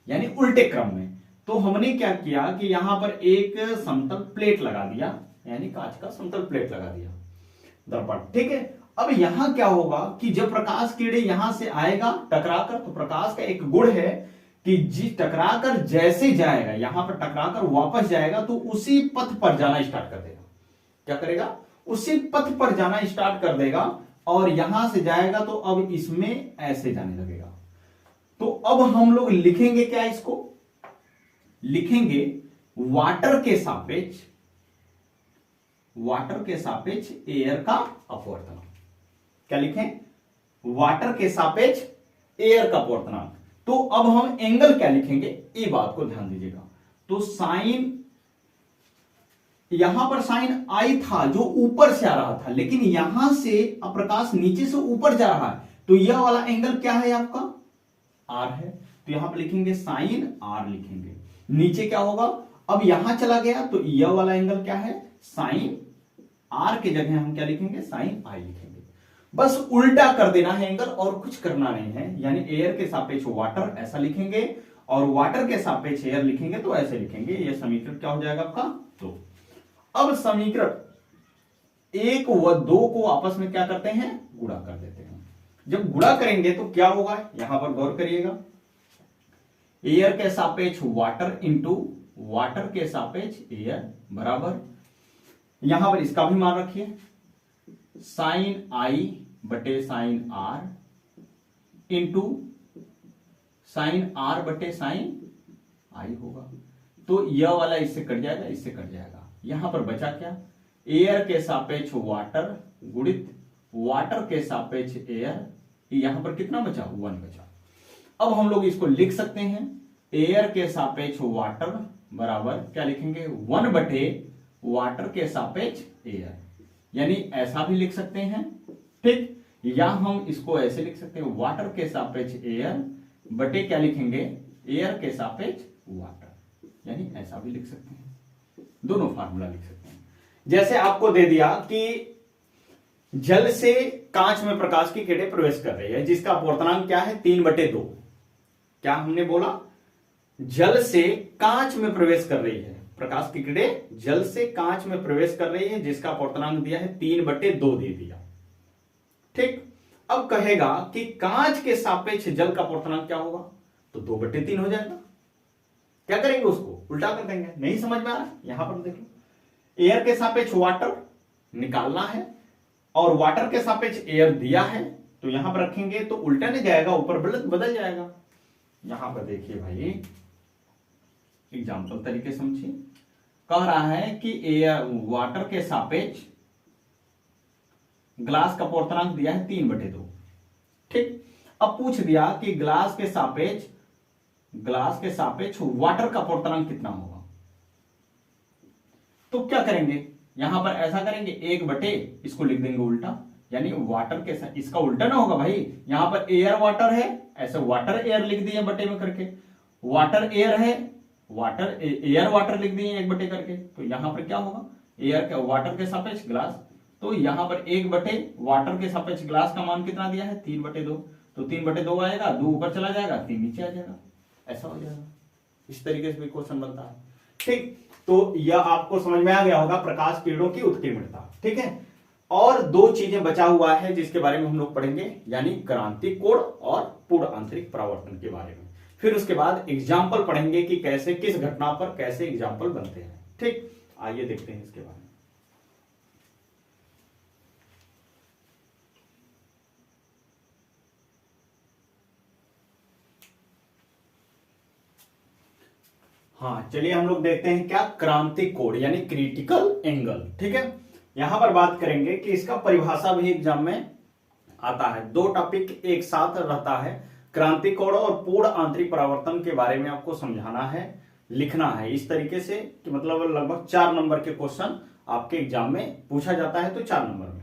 यानी उल्टे क्रम में। तो हमने क्या किया कि यहां पर एक समतल प्लेट लगा दिया, यानी कांच का समतल प्लेट लगा दिया दर्पण, ठीक है। अब यहां क्या होगा कि जब प्रकाश किरण यहां से आएगा टकराकर, तो प्रकाश का एक गुण है कि जिस टकराकर जैसे जाएगा, यहां पर टकराकर वापस जाएगा तो उसी पथ पर जाना स्टार्ट कर देगा। क्या करेगा? उसी पथ पर जाना स्टार्ट कर देगा और यहां से जाएगा तो अब इसमें ऐसे जाने लगेगा। तो अब हम लोग लिखेंगे क्या? इसको लिखेंगे वाटर के सापेक्ष एयर का अपवर्तनांक। क्या लिखें? वाटर के सापेक्ष एयर का अपवर्तनांक। तो अब हम एंगल क्या लिखेंगे, ये बात को ध्यान दीजिएगा। तो साइन, यहां पर साइन आई था जो ऊपर से आ रहा था, लेकिन यहां से अब प्रकाश नीचे से ऊपर जा रहा है, तो यह वाला एंगल क्या है आपका? आर है। तो यहां पर लिखेंगे साइन आर लिखेंगे। नीचे क्या होगा? अब यहां चला गया तो यह वाला एंगल क्या है? साइन आर के जगह हम क्या लिखेंगे? साइन आई लिखेंगे। बस उल्टा कर देना है एंगल, और कुछ करना नहीं है। यानी एयर के सापेक्ष वाटर ऐसा लिखेंगे और वाटर के सापेक्ष एयर लिखेंगे तो ऐसे लिखेंगे। यह समीकरण क्या हो जाएगा आपका? तो अब समीकरण 1 व 2 को आपस में क्या करते हैं? गुणा कर देते हैं। जब गुणा करेंगे तो क्या होगा? यहां पर गौर करिएगा, एयर के सापेक्ष वाटर इंटू वाटर के सापेक्ष एयर बराबर, यहां पर इसका भी मान रखिए, साइन आई बटे sine R into sine R बटे साइन आई होगा। तो यह वाला इससे कट जाएगा, इससे कट जाएगा। यहां पर बचा क्या? एयर के सापेक्ष वाटर गुणित वाटर के सापेक्ष एयर, यहां पर कितना बचा? 1 बचा। अब हम लोग इसको लिख सकते हैं, एयर के सापेक्ष वाटर बराबर क्या लिखेंगे? 1 बटे वाटर के सापेक्ष एयर, यानी ऐसा भी लिख सकते हैं, ठीक। या हम इसको ऐसे लिख सकते हैं, वाटर के सापेक्ष एयर बटे क्या लिखेंगे? एयर के सापेक्ष वाटर, यानी ऐसा भी लिख सकते हैं। दोनों फार्मूला लिख सकते हैं। जैसे आपको दे दिया कि जल से कांच में प्रकाश की किरणें प्रवेश कर रही है, जिसका अपवर्तनांक क्या है? 3/2। क्या हमने बोला? जल से कांच में प्रवेश कर रही है, प्रकाश की किरणें जल से कांच में प्रवेश कर रही है, जिसका अपवर्तनांक दिया है 3/2 दे दिया, ठीक। अब कहेगा कि कांच के सापेक्ष जल का अपवर्तनांक क्या होगा? तो 2/3 हो जाएगा। क्या करेंगे? उसको उल्टा कर देंगे। नहीं समझ में आ रहा? यहां पर देख लो, एयर के सापेक्ष वाटर निकालना है और वाटर के सापेक्ष एयर दिया है, तो यहां पर रखेंगे तो उल्टा नहीं जाएगा, ऊपर बदल जाएगा। यहां पर देखिए भाई, एग्जाम्पल तरीके समझिए। कह रहा है कि एयर वाटर के सापेक्ष ग्लास का अपवर्तनांक दिया है 3/2, ठीक। अब पूछ दिया कि ग्लास के सापेक्ष वाटर का अपवर्तनांक कितना होगा। तो क्या करेंगे? यहां पर ऐसा करेंगे, 1 इसको लिख देंगे उल्टा, यानी वाटर के साथ इसका उल्टा ना होगा भाई। यहां पर एयर वाटर है, ऐसे वाटर एयर लिख दिए बटे में करके, वाटर एयर है, वाटर एयर वाटर लिख दिए 1 करके। तो यहां पर क्या होगा? एयर के वाटर के सापेक्ष ग्लास, तो यहां पर 1 वाटर के सापेक्ष ग्लास का मान कितना दिया है? 3/2। तो 3/2 आएगा, 2 ऊपर चला जाएगा, 3 नीचे आ जाएगा, ऐसा हो जाएगा। इस तरीके से भी क्वेश्चन बनता है, ठीक। तो यह आपको समझ में आ गया होगा प्रकाश किरणों की उत्कीर्णता, ठीक है। और 2 चीजें बचा हुआ है जिसके बारे में हम लोग पढ़ेंगे, यानी क्रांतिक कोण और पूर्ण आंतरिक परावर्तन के बारे में। फिर उसके बाद एग्जाम्पल पढ़ेंगे कि कैसे किस घटना पर कैसे एग्जाम्पल बनते हैं, ठीक। आइए देखते हैं इसके बारे में। हाँ, चलिए हम लोग देखते हैं क्या क्रांतिक कोण यानी क्रिटिकल एंगल, ठीक है। यहां पर बात करेंगे कि इसका परिभाषा भी एग्जाम में आता है। 2 टॉपिक एक साथ रहता है, क्रांतिक कोण और पूर्ण आंतरिक परावर्तन के बारे में आपको समझाना है, लिखना है इस तरीके से कि मतलब लगभग 4 नंबर के क्वेश्चन आपके एग्जाम में पूछा जाता है, तो 4 नंबर में,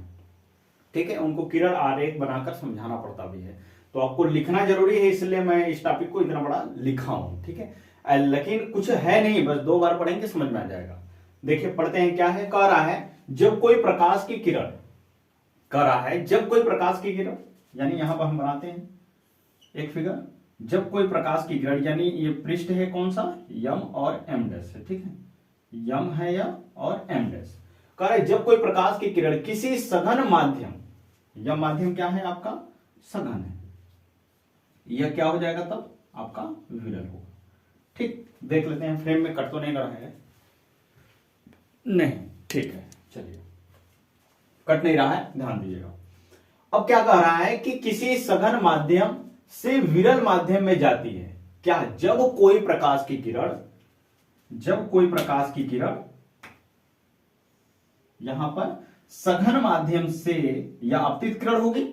ठीक है। उनको किरण आरेख बनाकर समझाना पड़ता भी है, तो आपको लिखना जरूरी है, इसलिए मैं इस टॉपिक को इतना बड़ा लिखा हूं, ठीक है। लेकिन कुछ है नहीं, बस 2 बार पढ़ेंगे समझ में आ जाएगा। देखिए पढ़ते हैं, क्या है? कह रहा है जब कोई प्रकाश की किरण, कह रहा है जब कोई प्रकाश की किरण, यानी यहां पर हम बनाते हैं एक फिगर, जब कोई प्रकाश की किरण, यानी ये पृष्ठ है कौन सा, यम और एम डैश है, ठीक है, यम है या और एम डैश। कह रहे जब कोई प्रकाश की किरण किसी सघन माध्यम, यह माध्यम क्या है आपका, सघन है, यह क्या हो जाएगा तब आपका विरल होगा। ठीक, देख लेते हैं फ्रेम में कट तो नहीं रहा है, नहीं, ठीक है, चलिए, कट नहीं रहा है, ध्यान दीजिएगा। अब क्या कह रहा है कि किसी सघन माध्यम से विरल माध्यम में जाती है, क्या, जब कोई प्रकाश की किरण, जब कोई प्रकाश की किरण यहां पर सघन माध्यम से या आपतित किरण होगी,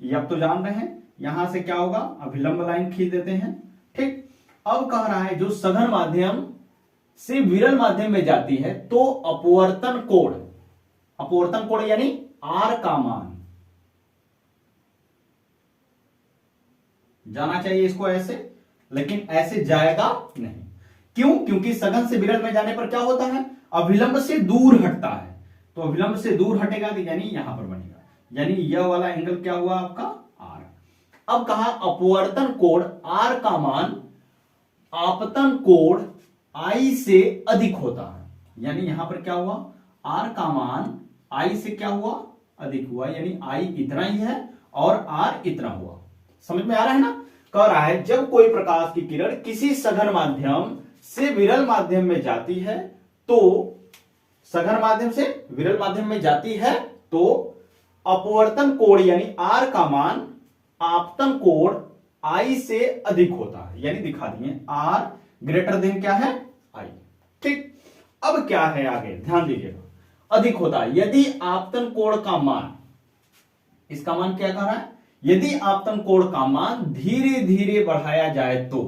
ये आप तो जान रहे हैं, यहां से क्या होगा, अभिलंब लाइन खींच देते हैं। ठीक, अब कह रहा है जो सघन माध्यम से विरल माध्यम में जाती है तो अपवर्तन कोण, अपवर्तन कोण यानी आर का मान जाना चाहिए इसको ऐसे, लेकिन ऐसे जाएगा नहीं। क्यों, क्योंकि सघन से विरल में जाने पर क्या होता है, अभिलंब से दूर हटता है, तो अभिलंब से दूर हटेगा तो यानी यहां पर बनेगा, यानी यह वाला एंगल क्या हुआ आपका आर। अब कहा अपवर्तन कोण आर का मान आपतन कोण आई से अधिक होता है, यानी यहां पर क्या हुआ, आर का मान आई से क्या हुआ, अधिक हुआ, यानी आई इतना ही है और आर इतना हुआ। समझ में आ रहा है ना। कह रहा है जब कोई प्रकाश की किरण किसी सघन माध्यम से विरल माध्यम में जाती है तो, सघन माध्यम से विरल माध्यम में जाती है तो अपवर्तन कोण यानी आर का मान आपतन कोण आई से अधिक होता है, यानी दिखा दिए आर ग्रेटर देन क्या है आई। ठीक, अब क्या है आगे, ध्यान दीजिएगा, अधिक होता है यदि आपतन कोण का मान, इसका मान क्या कह रहा है, यदि आपतन कोण का मान धीरे धीरे बढ़ाया जाए तो,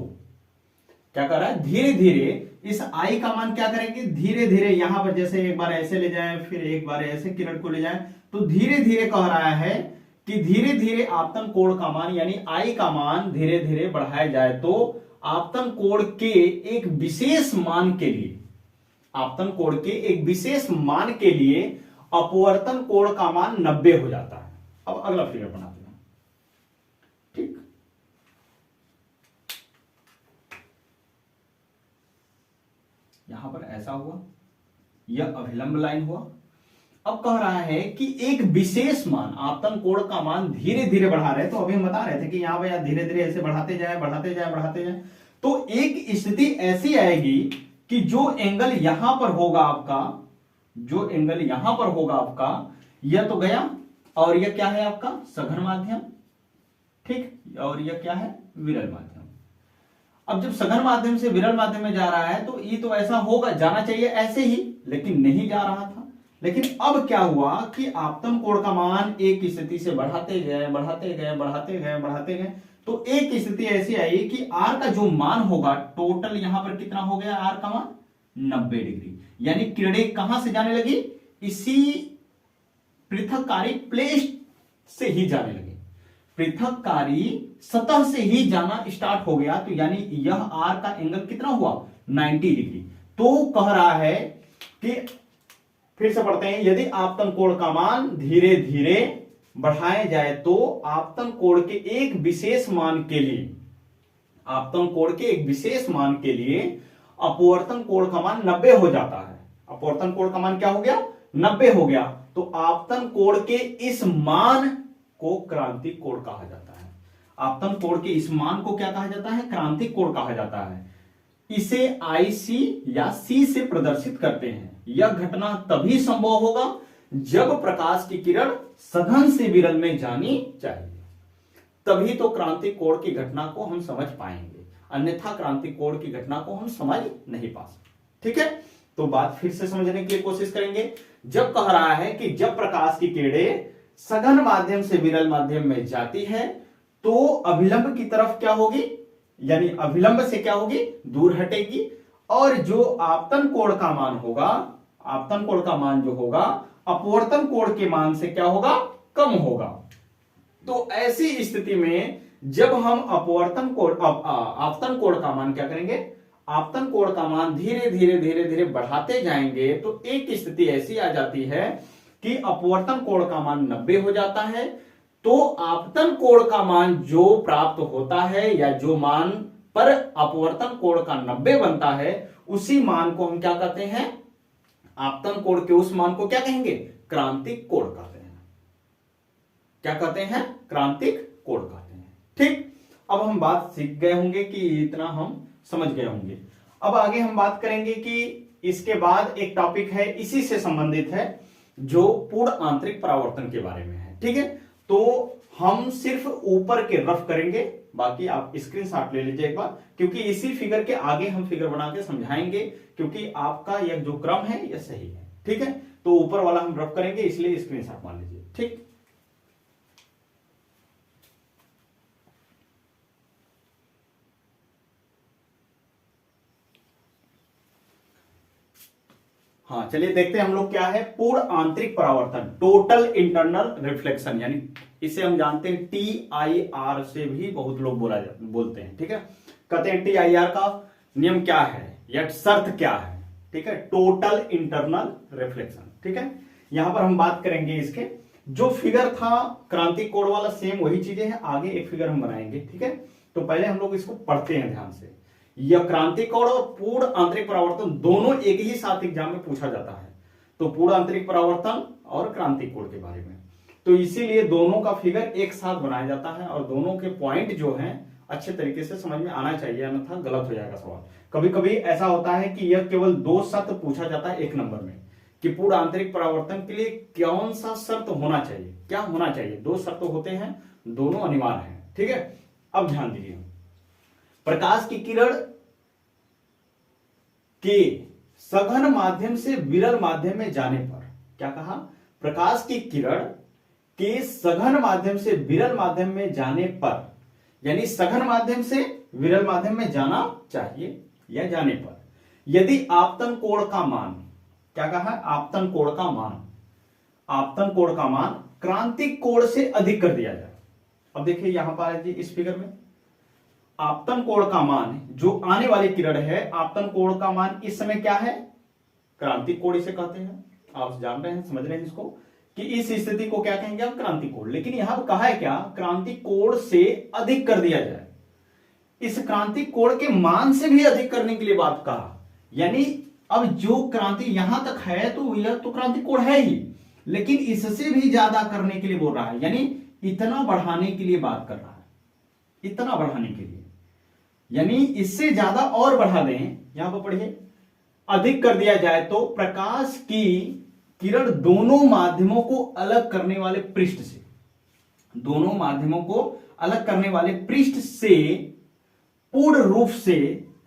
क्या कर रहा है, धीरे धीरे इस आई का मान क्या करेंगे, धीरे धीरे यहां पर जैसे एक बार ऐसे ले जाएं फिर एक बार ऐसे किरण को ले जाएं, तो धीरे धीरे कह रहा है कि धीरे धीरे आपतन कोण का मान यानी आई का मान धीरे धीरे बढ़ाया जाए तो आपतन कोण के एक विशेष मान के लिए, आपतन कोण के एक विशेष मान के लिए अपवर्तन कोण का मान 90 हो जाता है। अब अगला फिगर बनाते हैं। ठीक, यहां पर ऐसा हुआ, यह अभिलंब लाइन हुआ। अब कह रहा है कि एक विशेष मान, आपतन कोण का मान धीरे धीरे बढ़ा रहे, तो अभी हम बता रहे थे कि यहां पर धीरे धीरे ऐसे बढ़ाते जाए बढ़ाते जाए बढ़ाते जाए, तो एक स्थिति ऐसी आएगी कि जो एंगल यहां पर होगा आपका, जो एंगल यहां पर होगा आपका, यह तो गया और यह क्या है आपका सघन माध्यम, ठीक, और यह क्या है विरल माध्यम। अब जब सघन माध्यम से विरल माध्यम में जा रहा है तो ये तो ऐसा होगा, जाना चाहिए ऐसे ही, लेकिन नहीं जा रहा था। लेकिन अब क्या हुआ कि आपतन कोण का मान एक स्थिति से बढ़ाते गए बढ़ाते गए बढ़ाते गए बढ़ाते गए, तो एक स्थिति ऐसी आई कि आर का जो मान होगा टोटल यहां पर कितना हो गया, आर का मान 90 डिग्री, यानी किरणें कहां से जाने लगी, इसी पृथककारी प्लेट से ही जाने लगे, पृथककारी सतह से ही जाना स्टार्ट हो गया, तो यानी यह आर का एंगल कितना हुआ 90 डिग्री। तो कह रहा है कि फिर से पढ़ते हैं, यदि आपतन कोण का मान धीरे धीरे बढ़ाया जाए तो आपतन कोण के एक विशेष मान के लिए, आपतन कोण के एक विशेष मान के लिए अपवर्तन कोण का मान 90 हो जाता है। अपवर्तन कोण का मान क्या हो गया 90 हो गया, तो आपतन कोण के इस मान को क्रांतिक कोण कहा जाता है। आपतन कोण के इस मान को क्या कहा जाता है, क्रांतिक कोण कहा जाता है। इसे IC या C से प्रदर्शित करते हैं। यह घटना तभी संभव होगा जब प्रकाश की किरण सघन से विरल में जानी चाहिए, तभी तो क्रांतिक कोण की घटना को हम समझ पाएंगे, अन्यथा क्रांतिक कोण की घटना को हम समझ नहीं पा सकते। ठीक है, तो बात फिर से समझने की कोशिश करेंगे। जब कह रहा है कि जब प्रकाश की किरणें सघन माध्यम से विरल माध्यम में जाती है तो अभिलंब की तरफ क्या होगी, यानी अभिलंब से क्या होगी दूर हटेगी, और जो आपतन कोण का मान होगा, आपतन कोण का मान जो होगा अपवर्तन कोण के मान से क्या होगा कम होगा। तो ऐसी स्थिति में जब हम अपवर्तन कोण आपतन कोण का मान क्या करेंगे, आपतन कोण का मान धीरे धीरे धीरे धीरे बढ़ाते जाएंगे, तो एक स्थिति ऐसी आ जाती है कि अपवर्तन कोण का मान 90 हो जाता है, तो आपतन कोण का मान जो प्राप्त होता है या जो मान पर अपवर्तन कोण का 90 बनता है, उसी मान को हम क्या कहते हैं, आपतन कोण के उस मान को क्या कहेंगे, क्रांतिक कोण कहते हैं। क्या कहते हैं, क्रांतिक कोण कहते हैं। ठीक, अब हम बात सीख गए होंगे कि इतना हम समझ गए होंगे। अब आगे हम बात करेंगे कि इसके बाद एक टॉपिक है इसी से संबंधित है, जो पूर्ण आंतरिक परावर्तन के बारे में है। ठीक है, तो हम सिर्फ ऊपर के रफ करेंगे, बाकी आप स्क्रीनशॉट ले लीजिए एक बार, क्योंकि इसी फिगर के आगे हम फिगर बना के समझाएंगे, क्योंकि आपका यह जो क्रम है यह सही है। ठीक है, तो ऊपर वाला हम रफ करेंगे, इसलिए स्क्रीनशॉट मान लीजिए। ठीक, हाँ चलिए देखते हैं हम लोग क्या है, पूर्ण आंतरिक परावर्तन, टोटल इंटरनल रिफ्लेक्शन, यानी इसे हम जानते हैं TIR से भी बहुत लोग बोलते हैं। ठीक है, कहते हैं TIR का नियम क्या है या शर्त क्या है। ठीक है, टोटल इंटरनल रिफ्लेक्शन। ठीक है, यहां पर हम बात करेंगे इसके, जो फिगर था क्रांतिक कोण वाला सेम वही चीजें हैं, आगे एक फिगर हम बनाएंगे। ठीक है, तो पहले हम लोग इसको पढ़ते हैं ध्यान से। यह क्रांतिक कोण और पूर्ण आंतरिक परावर्तन दोनों एक ही साथ एग्जाम में पूछा जाता है, तो पूर्ण आंतरिक परावर्तन और क्रांतिक कोण के बारे में, तो इसीलिए दोनों का फिगर एक साथ बनाया जाता है और दोनों के पॉइंट जो हैं अच्छे तरीके से समझ में आना चाहिए, अन्यथा गलत हो जाएगा सवाल। कभी कभी ऐसा होता है कि यह केवल 2 शर्त पूछा जाता है एक नंबर में, कि पूर्ण आंतरिक परावर्तन के लिए कौन सा शर्त होना चाहिए, क्या होना चाहिए। 2 शर्त होते हैं, दोनों अनिवार्य हैं। ठीक है, अब ध्यान दीजिए, प्रकाश की किरण के सघन माध्यम से विरल माध्यम में जाने पर, क्या कहा, प्रकाश की किरण के सघन माध्यम से विरल माध्यम में जाने पर, यानी सघन माध्यम से विरल माध्यम में जाना चाहिए या जाने पर, यदि आपतन कोण का मान, क्या कहा, आपतन कोण का मान, आपतन कोण का मान क्रांतिक कोण से अधिक कर दिया जाए। अब देखिए यहां पर इस फिगर में आपतन कोण का मान, जो आने वाली किरण है, आपतन कोण का मान इस समय क्या है, क्रांतिक कोण इसे कहते हैं। आप जान रहे हैं, समझ रहे हैं इसको, कि इस स्थिति को क्या कहेंगे हम, क्रांतिक कोण। लेकिन यहां पर कहा है क्या, क्रांतिक कोण से अधिक कर दिया जाए। इस क्रांतिक कोण के मान से भी अधिक करने के लिए बात कहा, यानी अब जो क्रांति यहां तक है तो यह तो क्रांतिक कोण है ही, लेकिन इससे भी ज्यादा करने के लिए बोल रहा है, यानी इतना बढ़ाने के लिए बात कर रहा है, इतना बढ़ाने के लिए, यानी इससे ज्यादा और बढ़ा दें। यहां पर पढ़िए, अधिक कर दिया जाए तो प्रकाश की किरण दोनों माध्यमों को अलग करने वाले पृष्ठ से, दोनों माध्यमों को अलग करने वाले पृष्ठ से पूर्ण रूप से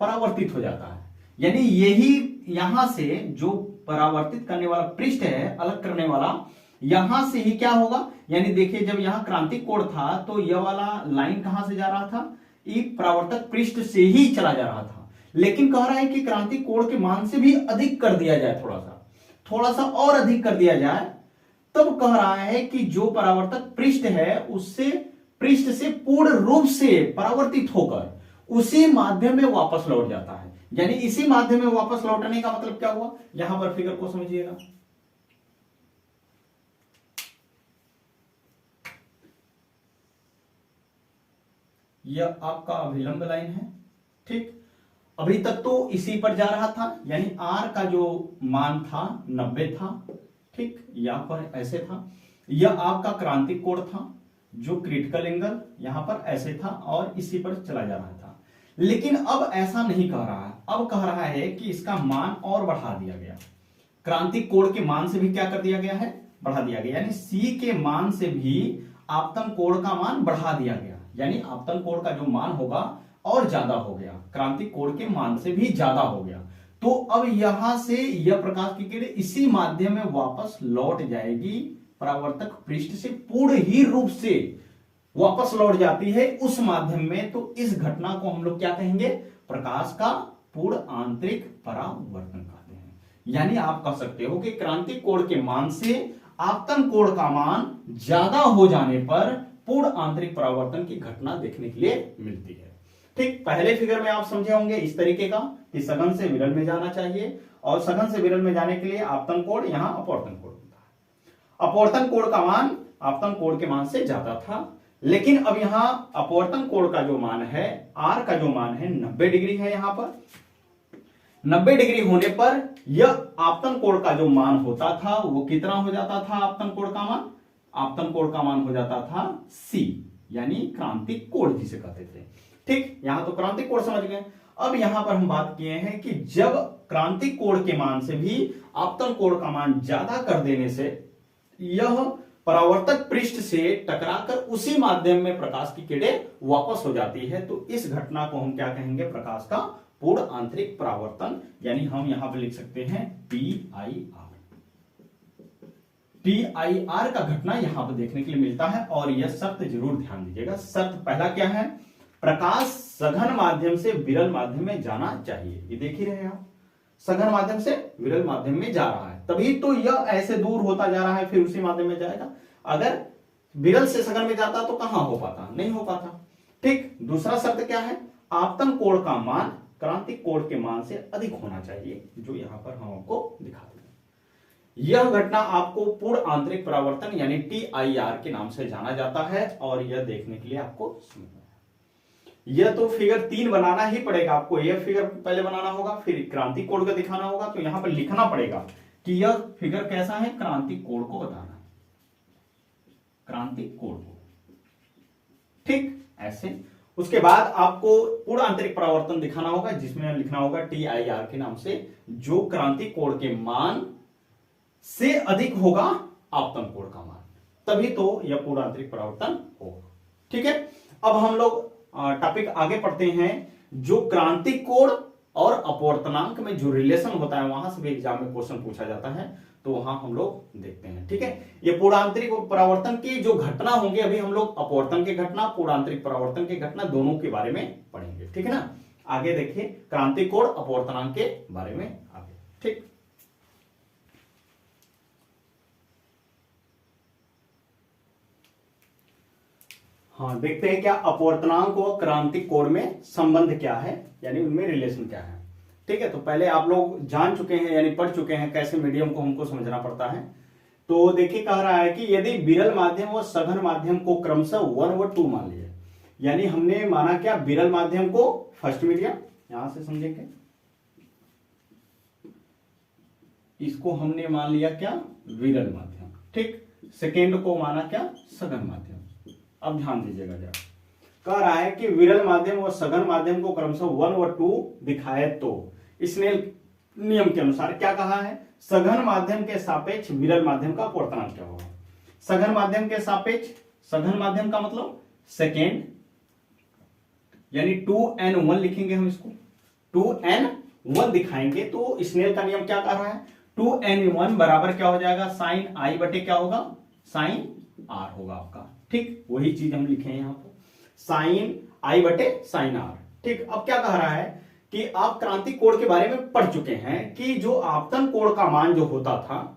परावर्तित हो जाता है। यानी यही यहां से जो परावर्तित करने वाला पृष्ठ है, अलग करने वाला, यहां से ही क्या होगा, यानी देखिए जब यहां क्रांतिक कोण था तो यह वाला लाइन कहां से जा रहा था, ये परावर्तक पृष्ठ से ही चला जा रहा था। लेकिन कह रहा है कि क्रांतिक कोण के मान से भी अधिक कर दिया जाए, थोड़ा सा और अधिक कर दिया जाए, तब कह रहा है कि जो परावर्तक पृष्ठ है उससे पृष्ठ से पूर्ण रूप से परावर्तित होकर उसी माध्यम में वापस लौट जाता है। यानी इसी माध्यम में वापस लौटने का मतलब क्या हुआ, यहां पर फिगर को समझिएगा, यह आपका अभिलंब लाइन है। ठीक, अभी तक तो इसी पर जा रहा था, यानी आर का जो मान था 90 था। ठीक, यहां पर ऐसे था, यह आपका क्रांतिक कोण था, जो क्रिटिकल एंगल यहां पर ऐसे था और इसी पर चला जा रहा था। लेकिन अब ऐसा नहीं कह रहा है, अब कह रहा है कि इसका मान और बढ़ा दिया गया, क्रांतिक कोण के मान से भी क्या कर दिया गया है, बढ़ा दिया गया, यानी सी के मान से भी आपतन कोण का मान बढ़ा दिया गया, यानी आपतन कोण का जो मान होगा और ज्यादा हो गया, क्रांतिक कोण के मान से भी ज्यादा हो गया। तो अब यहां से यह प्रकाश की किरण इसी माध्यम में वापस लौट जाएगी, परावर्तक पृष्ठ से पूर्ण ही रूप से वापस लौट जाती है उस माध्यम में। तो इस घटना को हम लोग क्या कहेंगे, प्रकाश का पूर्ण आंतरिक परावर्तन कहते हैं। यानी आप कह सकते हो कि क्रांतिक कोण के मान से आपतन कोण का मान ज्यादा हो जाने पर पूर्ण आंतरिक परावर्तन की घटना देखने के लिए मिलती है। ठीक, पहले फिगर में आप समझे होंगे इस तरीके का कि सघन से विरल में जाना चाहिए और सघन से विरल में जाने के लिए आपतन कोण, यहां अपवर्तन कोण होता है। अपवर्तन कोण का मान आपतन कोण के मान से ज्यादा था, लेकिन अब यहां अपवर्तन कोण का जो मान है, आर का जो मान है 90 डिग्री है। यहां पर 90 डिग्री होने पर यह आपतन कोण का जो मान होता था वो कितना हो जाता था? आपतन कोण का मान, आपतन कोण का मान हो जाता था C, यानी क्रांतिक कोण जिसे कहते थे। ठीक, यहां तो क्रांतिक कोण समझ गए। अब यहां पर हम बात किए हैं कि जब क्रांतिक कोण के मान से भी आपतन कोण का मान ज्यादा कर देने से यह परावर्तक पृष्ठ से टकराकर उसी माध्यम में प्रकाश की किरणें वापस हो जाती है, तो इस घटना को हम क्या कहेंगे? प्रकाश का पूर्ण आंतरिक परावर्तन, यानी हम यहां पर लिख सकते हैं PIR। PIR का घटना यहां पर देखने के लिए मिलता है, और यह शर्त जरूर ध्यान दीजिएगा। शर्त पहला क्या है? प्रकाश सघन माध्यम से विरल माध्यम में जाना चाहिए। ये देख ही रहे हैं आप, सघन माध्यम से विरल माध्यम में जा रहा है, तभी तो यह ऐसे दूर होता जा रहा है, फिर उसी माध्यम में जाएगा। अगर विरल से सघन में जाता तो कहां हो पाता? नहीं हो पाता। ठीक, दूसरा शर्त क्या है? आपतन कोण का मान क्रांतिक कोण के मान से अधिक होना चाहिए, जो यहां पर हम आपको दिखाते हैं। यह घटना आपको पूर्ण आंतरिक परावर्तन यानी TIR के नाम से जाना जाता है, और यह देखने के लिए आपको समझना है। यह तो फिगर 3 बनाना ही पड़ेगा आपको। यह फिगर पहले बनाना होगा, फिर क्रांतिक कोण का दिखाना होगा, तो यहां पर लिखना पड़ेगा कि यह फिगर कैसा है? क्रांतिक कोण को बताना है, क्रांतिक कोण को। ठीक, ऐसे उसके बाद आपको पूर्ण आंतरिक परावर्तन दिखाना होगा, जिसमें लिखना होगा TIR के नाम से, जो क्रांतिक कोण के मान से अधिक होगा आपतन कोण का मान, तभी तो यह पूर्ण आंतरिक परावर्तन होगा। ठीक है, अब हम लोग टॉपिक आगे पढ़ते हैं। जो क्रांतिक कोण और अपवर्तनांक में जो रिलेशन होता है, वहां से भी एग्जाम में क्वेश्चन पूछा जाता है, तो वहां हम लोग देखते हैं। ठीक है, ये पूर्ण आंतरिक परावर्तन की जो घटना होंगे, अभी हम लोग अपवर्तन की घटना, पूर्ण आंतरिक परावर्तन की घटना दोनों के बारे में पढ़ेंगे। ठीक है ना, आगे देखिए क्रांतिक कोण अपवर्तनांक के बारे में आगे। ठीक, हाँ, देखते हैं क्या अपवर्तनांक और क्रांतिक कोण में संबंध क्या है, यानी उनमें रिलेशन क्या है। ठीक है, तो पहले आप लोग जान चुके हैं, यानी पढ़ चुके हैं कैसे मीडियम को हमको समझना पड़ता है। तो देखिए कह रहा है कि यदि विरल माध्यम और सघन माध्यम को क्रमशः 1 व 2 मान लिया, यानी हमने माना क्या? विरल माध्यम को फर्स्ट मीडियम, यहां से समझेंगे, इसको हमने मान लिया क्या? विरल माध्यम। ठीक, सेकेंड को माना क्या? सघन माध्यम। अब ध्यान दीजिएगा जरा, कह रहा है कि विरल माध्यम और सघन माध्यम को क्रमशः 1 व 2 दिखाए, तो इसने नियम के अनुसार क्या कहा है? सघन माध्यम के सापेक्ष विरल माध्यम का अपवर्तनांक क्या होगा? सघन माध्यम के सापेक्ष, सघन माध्यम का मतलब सेकेंड, यानी 2n1 लिखेंगे हम इसको, 2n1 दिखाएंगे, तो स्नेल का नियम क्या कह रहा है? 2n1 बराबर क्या हो जाएगा? साइन आई बटे क्या होगा? साइन आर होगा आपका। ठीक, वही चीज हम लिखे हैं यहां पर, साइन आई बटे साइन आर। ठीक, अब क्या कह रहा है कि आप क्रांतिक कोण के बारे में पढ़ चुके हैं कि जो आपतन कोण का मान जो होता था,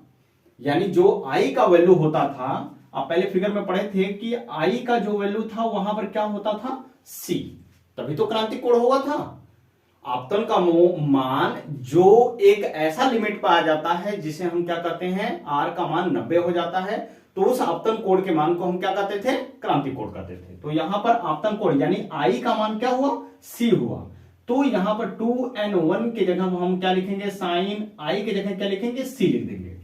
यानी जो आई का वैल्यू होता था, आप पहले फिगर में पढ़े थे कि आई का जो वैल्यू था वहां पर क्या होता था? C, तभी तो क्रांतिक कोण होगा था। आपतन का मान जो एक ऐसा लिमिट पर आ जाता है जिसे हम क्या कहते हैं? R का मान 90 हो जाता है, तो उस आपतन कोण के मान को हम क्या कहते थे? क्रांतिक कोण कहते थे। तो यहां पर आपतन कोण यानी आई का मान क्या हुआ? C हुआ, तो यहां पर 2n1 की जगह हम क्या लिखेंगे? साइन आई की जगह क्या लिखेंगे? C लिख देंगे।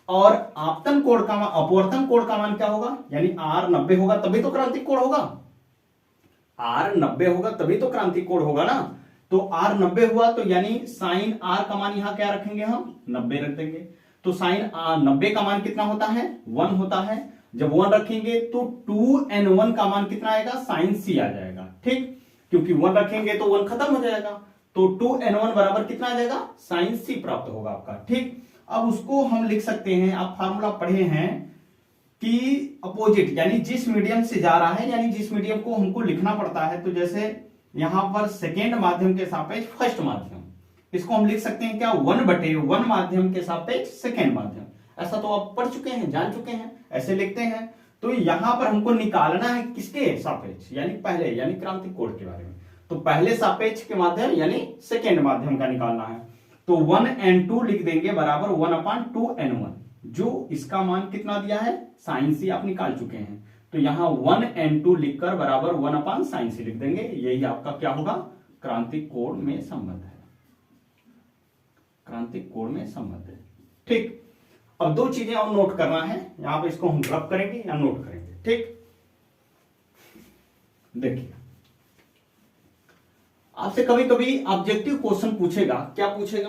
और आपतन कोण का मान, अपवर्तन कोण का मान क्या होगा? यानी R 90 होगा, तभी तो क्रांतिक कोण होगा। R 90 होगा तभी तो क्रांतिक कोण होगा ना। तो R 90 हुआ, तो यानी साइन R का मान यहां क्या रखेंगे? हम 90 रख देंगे। तो साइन 90 का मान कितना होता है? 1 होता है। जब 1 रखेंगे तो 2n1 का मान कितना आएगा? साइन C आ जाएगा। ठीक, क्योंकि 1 रखेंगे तो 1 खत्म हो जाएगा, तो 2n1 बराबर कितना आ जाएगा? साइन C प्राप्त होगा आपका। ठीक, अब उसको हम लिख सकते हैं, आप फार्मूला पढ़े हैं कि अपोजिट, यानी जिस मीडियम से जा रहा है, यानी जिस मीडियम को हमको लिखना पड़ता है, तो जैसे यहां पर सेकेंड माध्यम के सापेक्ष फर्स्ट माध्यम, इसको हम लिख सकते हैं क्या? 1/1 माध्यम के सापेक्ष सेकेंड माध्यम। ऐसा तो आप पढ़ चुके हैं, जान चुके हैं, ऐसे लिखते हैं। तो यहां पर हमको निकालना है किसके सापेक्ष? यानी पहले, यानी क्रांतिक कोण के बारे में। तो पहले सापेक्ष के माध्यम यानी सेकेंड माध्यम का निकालना है, तो 1n2 लिख देंगे बराबर 1/2n1, जो इसका मान कितना दिया है साइन सी आप निकाल चुके हैं, तो यहां 1n2 लिखकर बराबर 1/sin c लिख देंगे। यही आपका क्या होगा, क्रांतिक कोण में संबंध है, क्रांतिक कोण में संबंध है। ठीक, अब दो चीजें और नोट करना है, यहां पे इसको हम रब करेंगे या नोट करेंगे। ठीक, देखिए आपसे कभी कभी ऑब्जेक्टिव क्वेश्चन पूछेगा, क्या पूछेगा,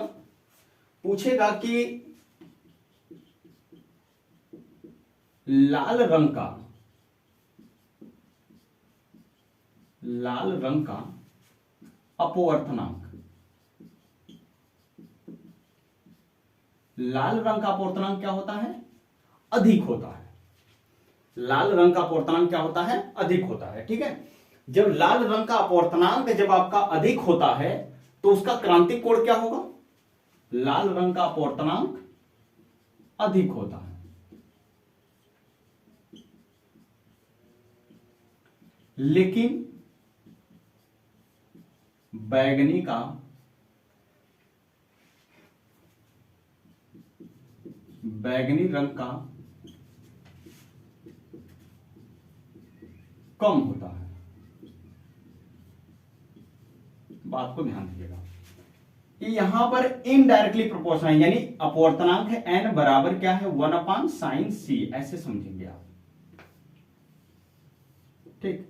पूछेगा कि लाल रंग का अपवर्तनांक, लाल रंग का अपवर्तनांक क्या होता है, अधिक होता है। लाल रंग का अपवर्तनांक क्या होता है, अधिक होता है। ठीक है, जब लाल रंग का अपवर्तनांक जब आपका अधिक होता है तो उसका क्रांतिक कोण क्या होगा, लाल रंग का अपवर्तनांक अधिक होता है, लेकिन बैंगनी रंग का कम होता है। बात को ध्यान दीजिएगा, यहां पर इनडायरेक्टली प्रोपोर्शनल यानी अपवर्तनांक है n बराबर क्या है 1/sin c, ऐसे समझेंगे आप। ठीक,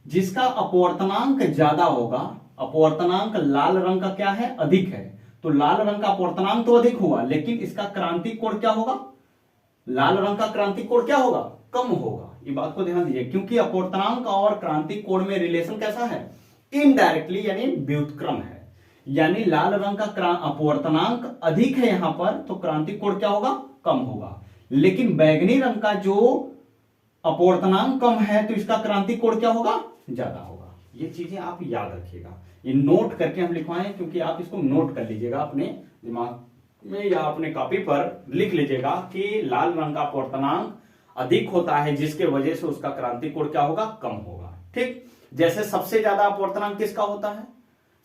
जिसका अपवर्तनांक ज्यादा होगा, अपवर्तनांक लाल रंग का क्या है, अधिक है, तो लाल रंग का अपवर्तनांक तो अधिक हुआ, लेकिन इसका क्रांतिक कोण क्या होगा, लाल रंग का क्रांतिक कोण क्या होगा, कम होगा। ये बात को ध्यान दीजिए, क्योंकि अपवर्तनांक और क्रांतिक कोण में रिलेशन कैसा है, इनडायरेक्टली यानी व्युत्क्रम है। यानी लाल रंग का अपवर्तनांक अधिक है यहां पर, तो क्रांतिक कोण क्या होगा, कम होगा। लेकिन बैंगनी रंग का जो अपवर्तनांक कम है तो इसका क्रांतिक कोण क्या होगा, ज्यादा होगा। ये चीजें आप याद रखिएगा, ये नोट करके हम लिखवाएं, क्योंकि आप इसको नोट कर लीजिएगा अपने दिमाग में या अपने कॉपी पर लिख लीजिएगा कि लाल रंग का अपवर्तनांक अधिक होता है, जिसके वजह से उसका क्रांतिक कोण क्या होगा, कम होगा। ठीक, जैसे सबसे ज्यादा अपवर्तनांक किसका होता है,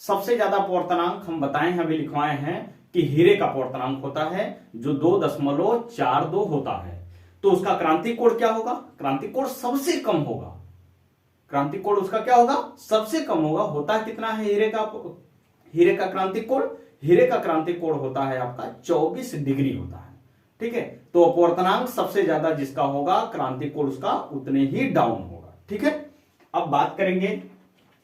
सबसे ज्यादा अपवर्तनांक हम बताए हैं, अभी लिखवाए हैं कि हीरे का अपवर्तनांक होता है जो 2.42 होता है, तो उसका क्रांतिक कोण क्या होगा, क्रांतिक कोण सबसे कम होगा, क्रांतिक कोण उसका क्या होगा, सबसे कम होगा। होता कितना है हीरे का क्रांतिक कोण, हीरे का क्रांतिक कोण होता है आपका 24 डिग्री होता है। ठीक है, तो अपवर्तनांक सबसे ज्यादा जिसका होगा, क्रांतिक कोण उसका उतने ही डाउन होगा। ठीक है, अब बात करेंगे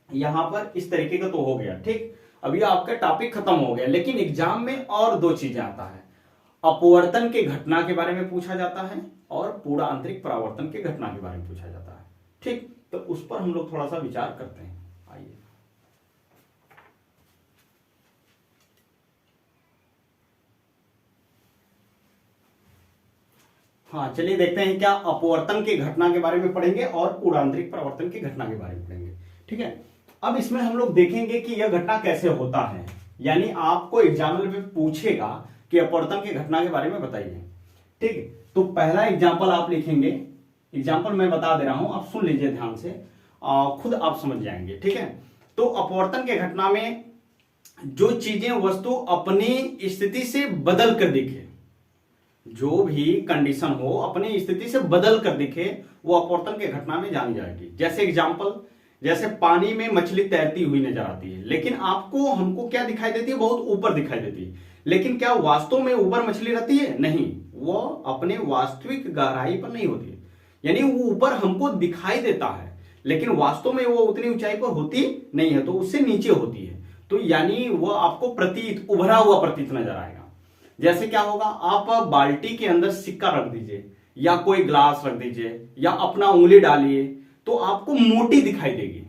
यहां पर इस तरीके का, तो हो गया। ठीक, अभी आपका टॉपिक खत्म हो गया, लेकिन एग्जाम में और दो चीजें आता है, अपवर्तन के घटना के बारे में पूछा जाता है और पूरा आंतरिक परावर्तन के घटना के बारे में पूछा जाता है। ठीक, तो उस पर हम लोग थोड़ा सा विचार करते हैं, आइए। हाँ, चलिए देखते हैं क्या अपवर्तन की घटना के बारे में पढ़ेंगे और पूर्णांतरिक परावर्तन की घटना के बारे में पढ़ेंगे। ठीक है, अब इसमें हम लोग देखेंगे कि यह घटना कैसे होता है, यानी आपको एग्जाम्पल में पूछेगा कि अपवर्तन की घटना के बारे में बताइए। ठीक है, तो पहला एग्जाम्पल आप लिखेंगे, एग्जाम्पल मैं बता दे रहा हूं, आप सुन लीजिए ध्यान से, खुद आप समझ जाएंगे। ठीक है, तो अपवर्तन की घटना में जो चीजें वस्तु अपनी स्थिति से बदल कर दिखे, जो भी कंडीशन हो अपनी स्थिति से बदल कर दिखे, वो अपवर्तन की घटना में जानी जाएगी। जैसे एग्जाम्पल, जैसे पानी में मछली तैरती हुई नजर आती है, लेकिन आपको हमको क्या दिखाई देती है, बहुत ऊपर दिखाई देती है, लेकिन क्या वास्तव में ऊपर मछली रहती है, नहीं, वो अपने वास्तविक गहराई पर नहीं होती है, यानी वो ऊपर हमको दिखाई देता है, लेकिन वास्तव में वो उतनी ऊंचाई पर होती नहीं है, तो उससे नीचे होती है, तो यानी वो आपको प्रतीत, उभरा हुआ प्रतीत नजर आएगा। जैसे क्या होगा, आप बाल्टी के अंदर सिक्का रख दीजिए या कोई ग्लास रख दीजिए या अपना उंगली डालिए, तो आपको मोटी दिखाई देगी।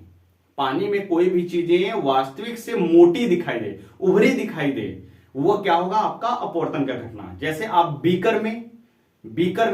पानी में कोई भी चीजें वास्तविक से मोटी दिखाई दे, उभरी दिखाई दे, वो क्या होगा, आपका अपवर्तन का घटना। जैसे आप बीकर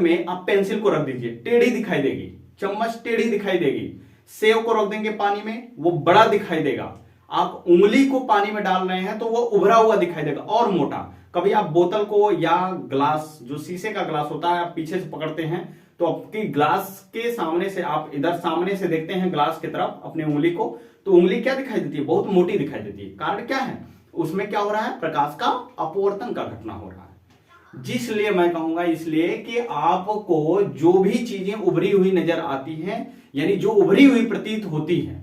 में आप पेंसिल को रख दीजिए, टेढ़ी दिखाई देगी, चम्मच टेढ़ी दिखाई देगी। सेव को रख देंगे पानी में, वो बड़ा दिखाई देगा। आप उंगली को पानी में डाल रहे हैं तो वो उभरा हुआ दिखाई देगा और मोटा। कभी आप बोतल को या ग्लास, जो शीशे का ग्लास होता है, आप पीछे से पकड़ते हैं तो आपकी ग्लास के सामने से, आप इधर सामने से देखते हैं ग्लास की तरफ अपने उंगली को, तो उंगली क्या दिखाई देती है, बहुत मोटी दिखाई देती है। कारण क्या है, उसमें क्या हो रहा है, प्रकाश का अपवर्तन का घटना हो रहा है। जिसलिए मैं कहूंगा इसलिए कि आपको जो भी चीजें उभरी हुई नजर आती हैं, यानी जो उभरी हुई प्रतीत होती है,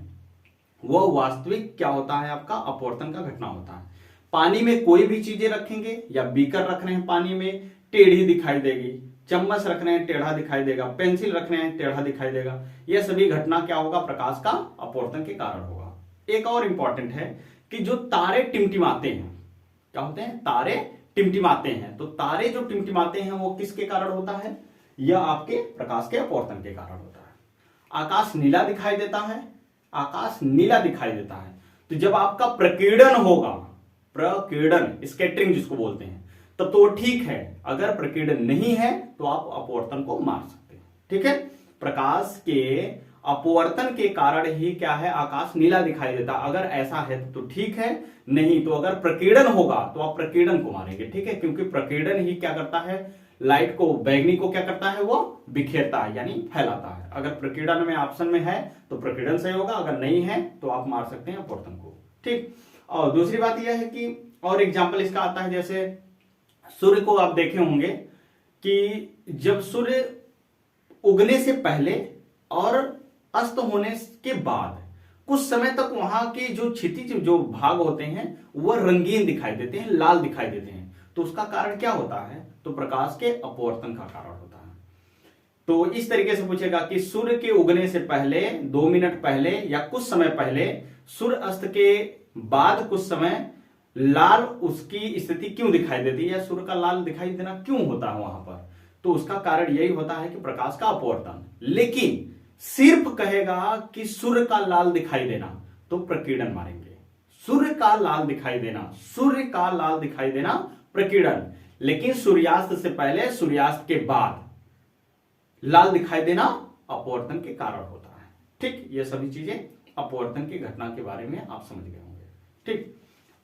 वह वास्तविक क्या होता है, आपका अपवर्तन का घटना होता है। पानी में कोई भी चीजें रखेंगे या बीकर रख रहे हैं पानी में, टेढ़ी दिखाई देगी, चम्मच रख रहे हैं टेढ़ा दिखाई देगा, पेंसिल रख रहे हैं टेढ़ा दिखाई देगा। यह सभी घटना क्या होगा, प्रकाश का अपवर्तन के कारण होगा। एक और इंपॉर्टेंट है कि जो तारे टिमटिमाते हैं, क्या होते हैं, तारे टिमटिमाते हैं, तो तारे जो टिमटिमाते हैं वो किसके कारण होता है, यह आपके प्रकाश के अपवर्तन के कारण होता है। आकाश नीला दिखाई देता है, आकाश नीला दिखाई देता है, तो जब आपका प्रकीर्णन होगा, प्रकीर्णन स्कैटरिंग जिसको बोलते हैं, तब तो ठीक है। अगर प्रकीर्णन नहीं है तो आप अपवर्तन को मार सकते हैं। ठीक है, प्रकाश के अपवर्तन के कारण ही क्या है, आकाश नीला दिखाई देता। अगर ऐसा है तो ठीक है, नहीं तो अगर प्रकीर्णन होगा तो आप प्रकीर्णन को मारेंगे। ठीक है, क्योंकि प्रकीर्णन ही क्या करता है, लाइट को, बैगनी को क्या करता है, वो बिखेरता है यानी फैलाता है। अगर प्रकीर्णन में ऑप्शन में है तो प्रकीर्णन सही होगा, अगर नहीं है तो आप मार सकते हैं अपवर्तन को। ठीक, और दूसरी बात यह है कि और एग्जाम्पल इसका आता है, जैसे सूर्य को आप देखे होंगे कि जब सूर्य उगने से पहले और अस्त होने के बाद कुछ समय तक वहां के जो क्षितिज जो भाग होते हैं वह रंगीन दिखाई देते हैं, लाल दिखाई देते हैं। तो उसका कारण क्या होता है, तो प्रकाश के अपवर्तन का कारण होता है। तो इस तरीके से पूछेगा कि सूर्य के उगने से पहले 2 मिनट पहले या कुछ समय पहले, सूर्य अस्त के बाद कुछ समय लाल उसकी स्थिति क्यों दिखाई देती है, या सूर्य का लाल दिखाई देना क्यों होता है वहां पर, तो उसका कारण यही होता है कि प्रकाश का अपवर्तन। लेकिन सिर्फ कहेगा कि सूर्य का लाल दिखाई देना तो प्रकीर्णन मारेंगे। सूर्य का लाल दिखाई देना, सूर्य का लाल दिखाई देना प्रकीर्णन, लेकिन सूर्यास्त से पहले सूर्यास्त के बाद लाल दिखाई देना अपवर्तन के कारण होता है। ठीक, ये सभी चीजें अपवर्तन की घटना के बारे में आप समझ गए होंगे। ठीक,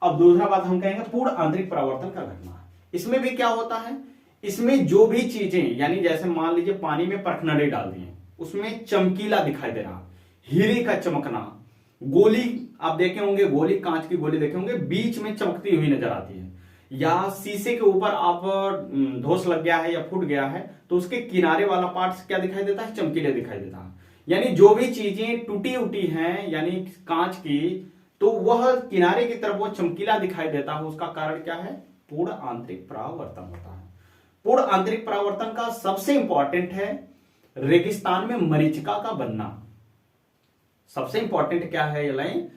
अब दूसरा बात हम कहेंगे पूर्ण आंतरिक परावर्तन का घटना। इसमें भी क्या होता है, इसमें जो भी चीजें, यानी जैसे मान लीजिए पानी में परखनड़े डाल दिए, उसमें चमकीला दिखाई दे रहा, हीरे का चमकना, गोली आप देखे होंगे, गोली, कांच की गोली देखे होंगे, बीच में चमकती हुई नजर आती है, या शीशे के ऊपर आप धोस लग गया है या फूट गया है तो उसके किनारे वाला पार्ट क्या दिखाई देता है, चमकीला दिखाई देता है। यानी जो भी चीजें टूटी उटी हैं यानी कांच की, तो वह किनारे की तरफ वो चमकीला दिखाई देता है, उसका कारण क्या है, पूर्ण आंतरिक परावर्तन होता है। पूर्ण आंतरिक परावर्तन का सबसे इंपॉर्टेंट है रेगिस्तान में मरीचिका का बनना। सबसे इंपॉर्टेंट क्या है ये लाइन,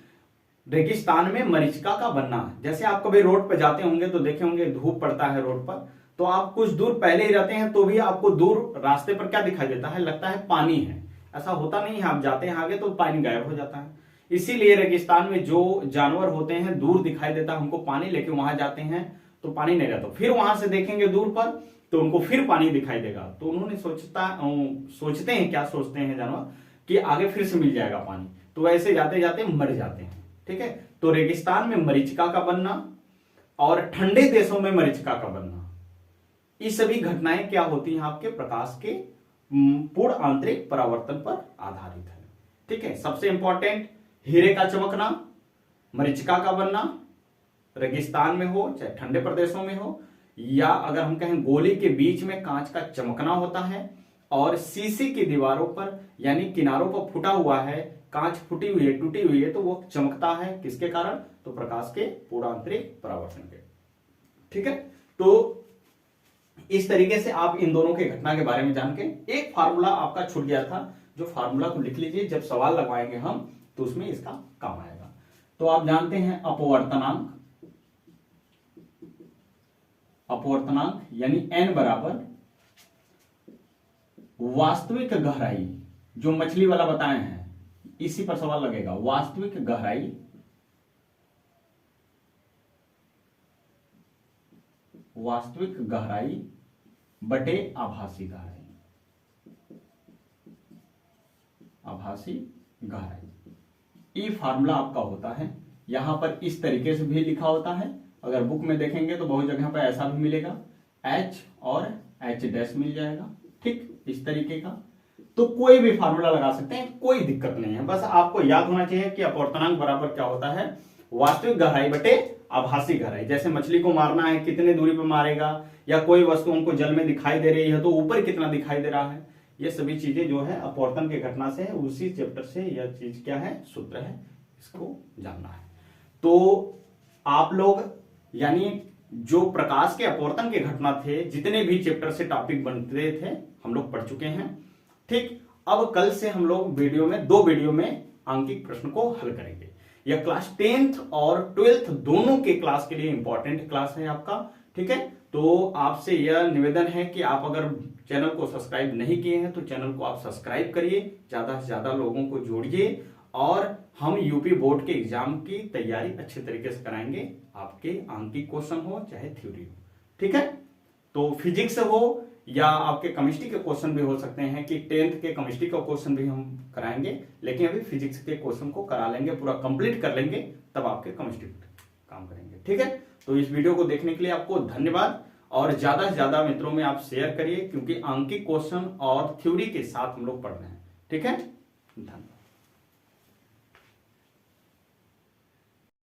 रेगिस्तान में मरीचिका का बनना। जैसे आप कभी रोड पर जाते होंगे तो देखे होंगे धूप पड़ता है रोड पर, तो आप कुछ दूर पहले ही रहते हैं तो भी आपको दूर रास्ते पर क्या दिखाई देता है, लगता है पानी है। ऐसा होता नहीं है, आप जाते हैं आगे तो पानी गायब हो जाता है। इसीलिए रेगिस्तान में जो जानवर होते हैं दूर दिखाई देता है उनको पानी, लेके वहां जाते हैं तो पानी नहीं रहता, फिर वहां से देखेंगे दूर पर तो उनको फिर पानी दिखाई देगा। तो उन्होंने सोचते हैं, क्या सोचते हैं जानवर कि आगे फिर से मिल जाएगा पानी, तो ऐसे जाते जाते मर जाते हैं। ठीक है, तो रेगिस्तान में मरीचिका का बनना और ठंडे देशों में मरीचिका का बनना, ये सभी घटनाएं क्या होती हैं, आपके प्रकाश के पूर्ण आंतरिक परावर्तन पर आधारित है। ठीक है, सबसे इंपॉर्टेंट हीरे का चमकना, मरीचिका का बनना, रेगिस्तान में हो चाहे ठंडे प्रदेशों में हो, या अगर हम कहें गोली के बीच में कांच का चमकना होता है, और शीशे की दीवारों पर यानी किनारों पर फूटा हुआ है, कांच फूटी हुई है, टूटी हुई है, तो वो चमकता है किसके कारण, तो प्रकाश के पूर्ण आंतरिक परावर्तन के। ठीक है, तो इस तरीके से आप इन दोनों के घटना के बारे में जान के, एक फार्मूला आपका छूट गया था, जो फार्मूला को लिख लीजिए, जब सवाल लगवाएंगे हम तो उसमें इसका काम आएगा। तो आप जानते हैं अपवर्तनांक, अपवर्तनांक यानी n बराबर वास्तविक गहराई, जो मछली वाला बताए हैं इसी पर सवाल लगेगा, वास्तविक गहराई बटे आभासी गहराई, आभासी गहराई। ये फार्मूला आपका होता है, यहां पर इस तरीके से भी लिखा होता है, अगर बुक में देखेंगे तो बहुत जगह पर ऐसा भी मिलेगा, H और H' मिल जाएगा। ठीक, इस तरीके का, तो कोई भी फार्मूला लगा सकते हैं, कोई दिक्कत नहीं है। बस आपको याद होना चाहिए कि अपवर्तनांक बराबर क्या होता है, वास्तविक गहराई बटे आभासी गहराई, जैसे मछली को मारना है कितने दूरी पर मारेगा, या कोई वस्तु हमको जल में दिखाई दे रही है तो ऊपर कितना दिखाई दे रहा है, ये सभी चीजें जो है अपवर्तन के घटना से है, उसी चैप्टर से यह चीज क्या है, सूत्र है, इसको जानना है। तो आप लोग यानी जो प्रकाश के अपवर्तन के घटना थे, जितने भी चैप्टर से टॉपिक बनते थे हम लोग पढ़ चुके हैं। ठीक, अब कल से हम लोग दो वीडियो में आंकिक प्रश्न को हल करेंगे। यह क्लास 10th और 12th दोनों के क्लास के लिए इंपॉर्टेंट क्लास है आपका। ठीक है, तो आपसे यह निवेदन है कि आप अगर चैनल को सब्सक्राइब नहीं किए हैं तो चैनल को आप सब्सक्राइब करिए, ज्यादा से ज्यादा लोगों को जोड़िए, और हम यूपी बोर्ड के एग्जाम की तैयारी अच्छे तरीके से कराएंगे, आपके आंकिक क्वेश्चन हो चाहे थ्योरी हो। ठीक है, तो फिजिक्स हो या आपके केमिस्ट्री के क्वेश्चन भी हो सकते हैं कि 10th के केमिस्ट्री का क्वेश्चन भी हम कराएंगे, लेकिन अभी फिजिक्स के क्वेश्चन को करा लेंगे, पूरा कंप्लीट कर लेंगे, तब आपके केमिस्ट्री काम करेंगे। ठीक है, तो इस वीडियो को देखने के लिए आपको धन्यवाद, और ज्यादा से ज्यादा मित्रों में आप शेयर करिए, क्योंकि आंकिक क्वेश्चन और थ्योरी के साथ हम लोग पढ़ रहे हैं। ठीक है, धन्यवाद।